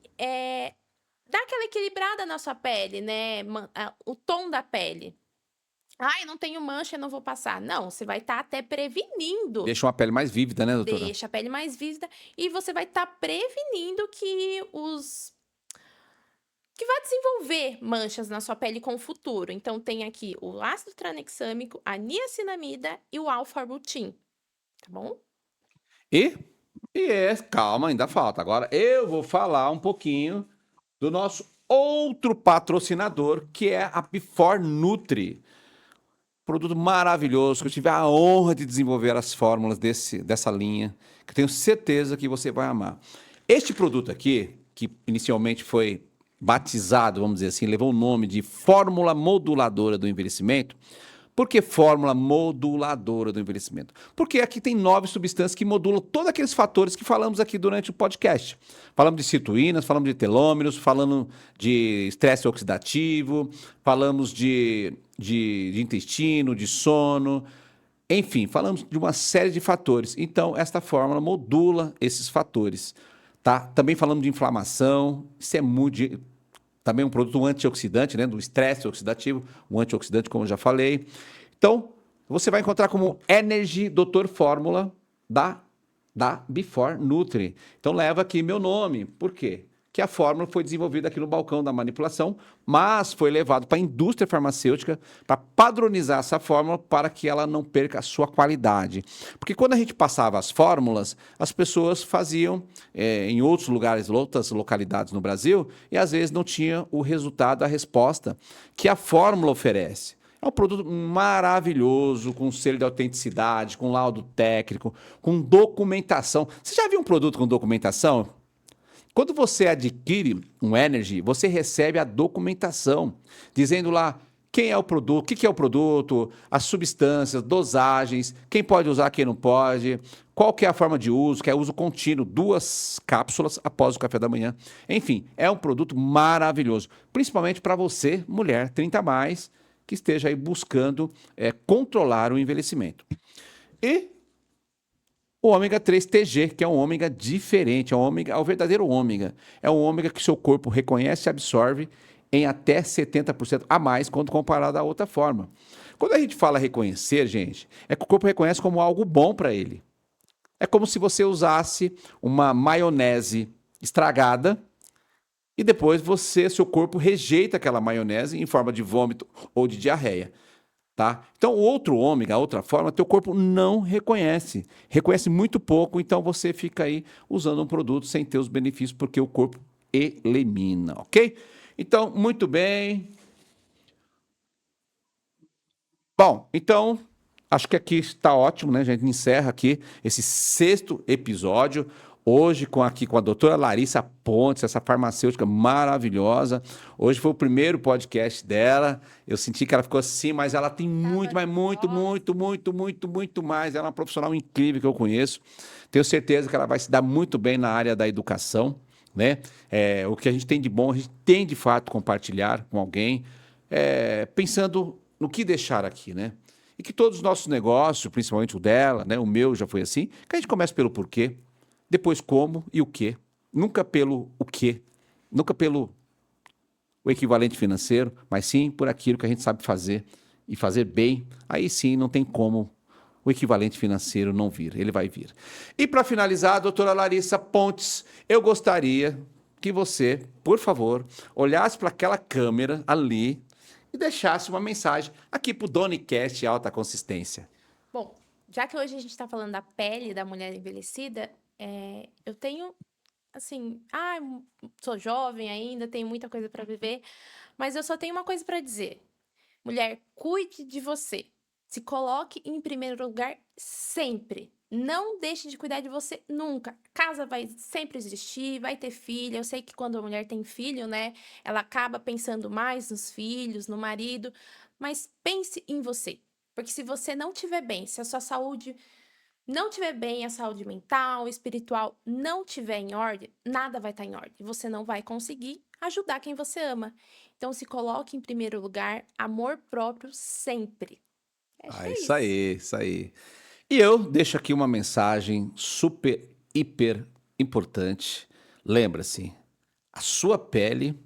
dar aquela equilibrada na sua pele, né? O tom da pele. Ai, não tenho mancha, não vou passar. Não, você vai estar até prevenindo. Deixa uma pele mais vívida, né, doutora? Deixa a pele mais vívida. E você vai estar prevenindo que vai desenvolver manchas na sua pele com o futuro. Então, tem aqui o ácido tranexâmico, a niacinamida e o alfa-arbutin. Tá bom? Calma, ainda falta. Agora eu vou falar um pouquinho do nosso outro patrocinador, que é a Before Nutri. Produto maravilhoso, que eu tive a honra de desenvolver as fórmulas dessa linha, que eu tenho certeza que você vai amar. Este produto aqui, que inicialmente foi batizado, vamos dizer assim, levou o nome de fórmula moduladora do envelhecimento. Por que fórmula moduladora do envelhecimento? Porque aqui tem 9 substâncias que modulam todos aqueles fatores que falamos aqui durante o podcast. Falamos de sirtuínas, falamos de telômeros, falamos de estresse oxidativo, falamos de intestino, de sono, enfim, falamos de uma série de fatores. Então, esta fórmula modula esses fatores, tá? Também falamos de inflamação, isso é também um produto antioxidante, né, do estresse oxidativo, um antioxidante, como eu já falei. Então, você vai encontrar como Energy Doutor Fórmula da Before Nutri. Então, leva aqui meu nome. Por quê? Que a fórmula foi desenvolvida aqui no balcão da manipulação, mas foi levado para a indústria farmacêutica para padronizar essa fórmula para que ela não perca a sua qualidade. Porque quando a gente passava as fórmulas, as pessoas faziam em outros lugares, outras localidades no Brasil, e às vezes não tinha o resultado, a resposta que a fórmula oferece. É um produto maravilhoso, com selo de autenticidade, com laudo técnico, com documentação. Você já viu um produto com documentação? Quando você adquire um Energy, você recebe a documentação, dizendo lá quem é o produto, o que é o produto, as substâncias, dosagens, quem pode usar, quem não pode, qual que é a forma de uso, que é uso contínuo, 2 cápsulas após o café da manhã. Enfim, é um produto maravilhoso, principalmente para você, mulher 30 a mais, que esteja aí buscando controlar o envelhecimento. E o ômega 3 TG, que é um ômega diferente, é o verdadeiro ômega. É um ômega que seu corpo reconhece e absorve em até 70% a mais quando comparado à outra forma. Quando a gente fala reconhecer, gente, é que o corpo reconhece como algo bom para ele. É como se você usasse uma maionese estragada e depois seu corpo rejeita aquela maionese em forma de vômito ou de diarreia. Tá? Então, o outro ômega, a outra forma, teu corpo não reconhece. Reconhece muito pouco, então você fica aí usando um produto sem ter os benefícios, porque o corpo elimina, ok? Então, muito bem. Bom, então, acho que aqui está ótimo, né? A gente encerra aqui esse sexto episódio. Hoje, aqui com a doutora Larissa Pontes, essa farmacêutica maravilhosa. Hoje foi o primeiro podcast dela. Eu senti que ela ficou assim, mas ela tem muito, mas muito, nervosa. muito, muito, muito, muito mais. Ela é uma profissional incrível que eu conheço. Tenho certeza que ela vai se dar muito bem na área da educação, né? O que a gente tem de bom, a gente tem de fato compartilhar com alguém, pensando no que deixar aqui, né? E que todos os nossos negócios, principalmente o dela, né? O meu já foi assim, que a gente começa pelo porquê, depois como e o quê. Nunca pelo o quê, nunca pelo o equivalente financeiro, mas sim por aquilo que a gente sabe fazer e fazer bem. Aí sim não tem como o equivalente financeiro não vir, ele vai vir. E para finalizar, doutora Larissa Pontes, eu gostaria que você, por favor, olhasse para aquela câmera ali e deixasse uma mensagem aqui para o Donicast Alta Consistência. Bom, já que hoje a gente está falando da pele da mulher envelhecida, eu tenho, assim, sou jovem ainda, tenho muita coisa para viver, mas eu só tenho uma coisa para dizer. Mulher, cuide de você. Se coloque em primeiro lugar sempre. Não deixe de cuidar de você nunca. Casa vai sempre existir, vai ter filho. Eu sei que quando a mulher tem filho, né, ela acaba pensando mais nos filhos, no marido, mas pense em você. Porque se você não estiver bem, se a sua saúde não estiver bem, a saúde mental, espiritual não estiver em ordem, nada vai estar em ordem. Você não vai conseguir ajudar quem você ama. Então, se coloque em primeiro lugar, amor próprio sempre. Acho que Ah, é isso isso. aí, isso aí. E eu deixo aqui uma mensagem super, hiper importante. Lembra-se, a sua pele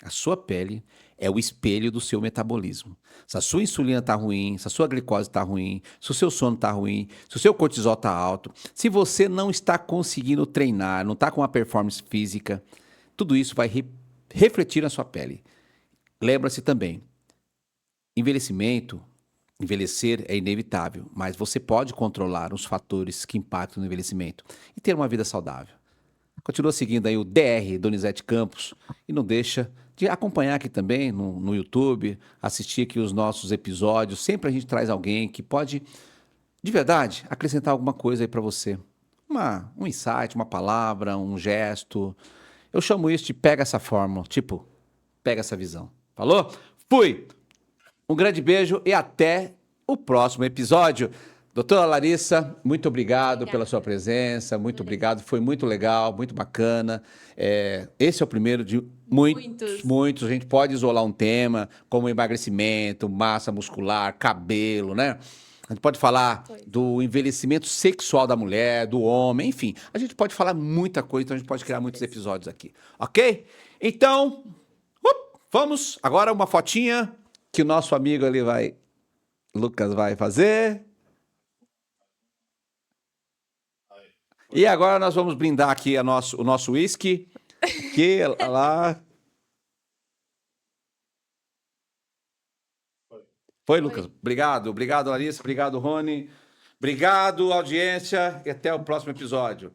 A sua pele é o espelho do seu metabolismo. Se a sua insulina está ruim, se a sua glicose está ruim, se o seu sono está ruim, se o seu cortisol está alto, se você não está conseguindo treinar, não está com uma performance física, tudo isso vai refletir na sua pele. Lembra-se também, envelhecimento, envelhecer é inevitável, mas você pode controlar os fatores que impactam no envelhecimento e ter uma vida saudável. Continua seguindo aí o DR Donizete Campos e não deixa de acompanhar aqui também no YouTube, assistir aqui os nossos episódios. Sempre a gente traz alguém que pode, de verdade, acrescentar alguma coisa aí para você. Um insight, uma palavra, um gesto. Eu chamo isso de pega essa fórmula, tipo, pega essa visão. Falou? Fui! Um grande beijo e até o próximo episódio. Doutora Larissa, muito obrigado pela sua Obrigada. presença, muito Adorei. obrigado, foi muito legal, muito bacana. Esse é o primeiro de muitos, Muitos. muitos. A gente pode isolar um tema como emagrecimento, massa muscular, cabelo, né? A gente pode falar Pois. do envelhecimento sexual da mulher, do homem, enfim. A gente pode falar muita coisa, então a gente pode criar muitos Certeza. episódios aqui, ok? Então, vamos agora uma fotinha que o nosso amigo ali Lucas vai fazer. E agora nós vamos brindar aqui o nosso whisky. Aqui, lá. Foi, Lucas. Oi. Obrigado, obrigado, Larissa. Obrigado, Rony. Obrigado, audiência. E até o próximo episódio.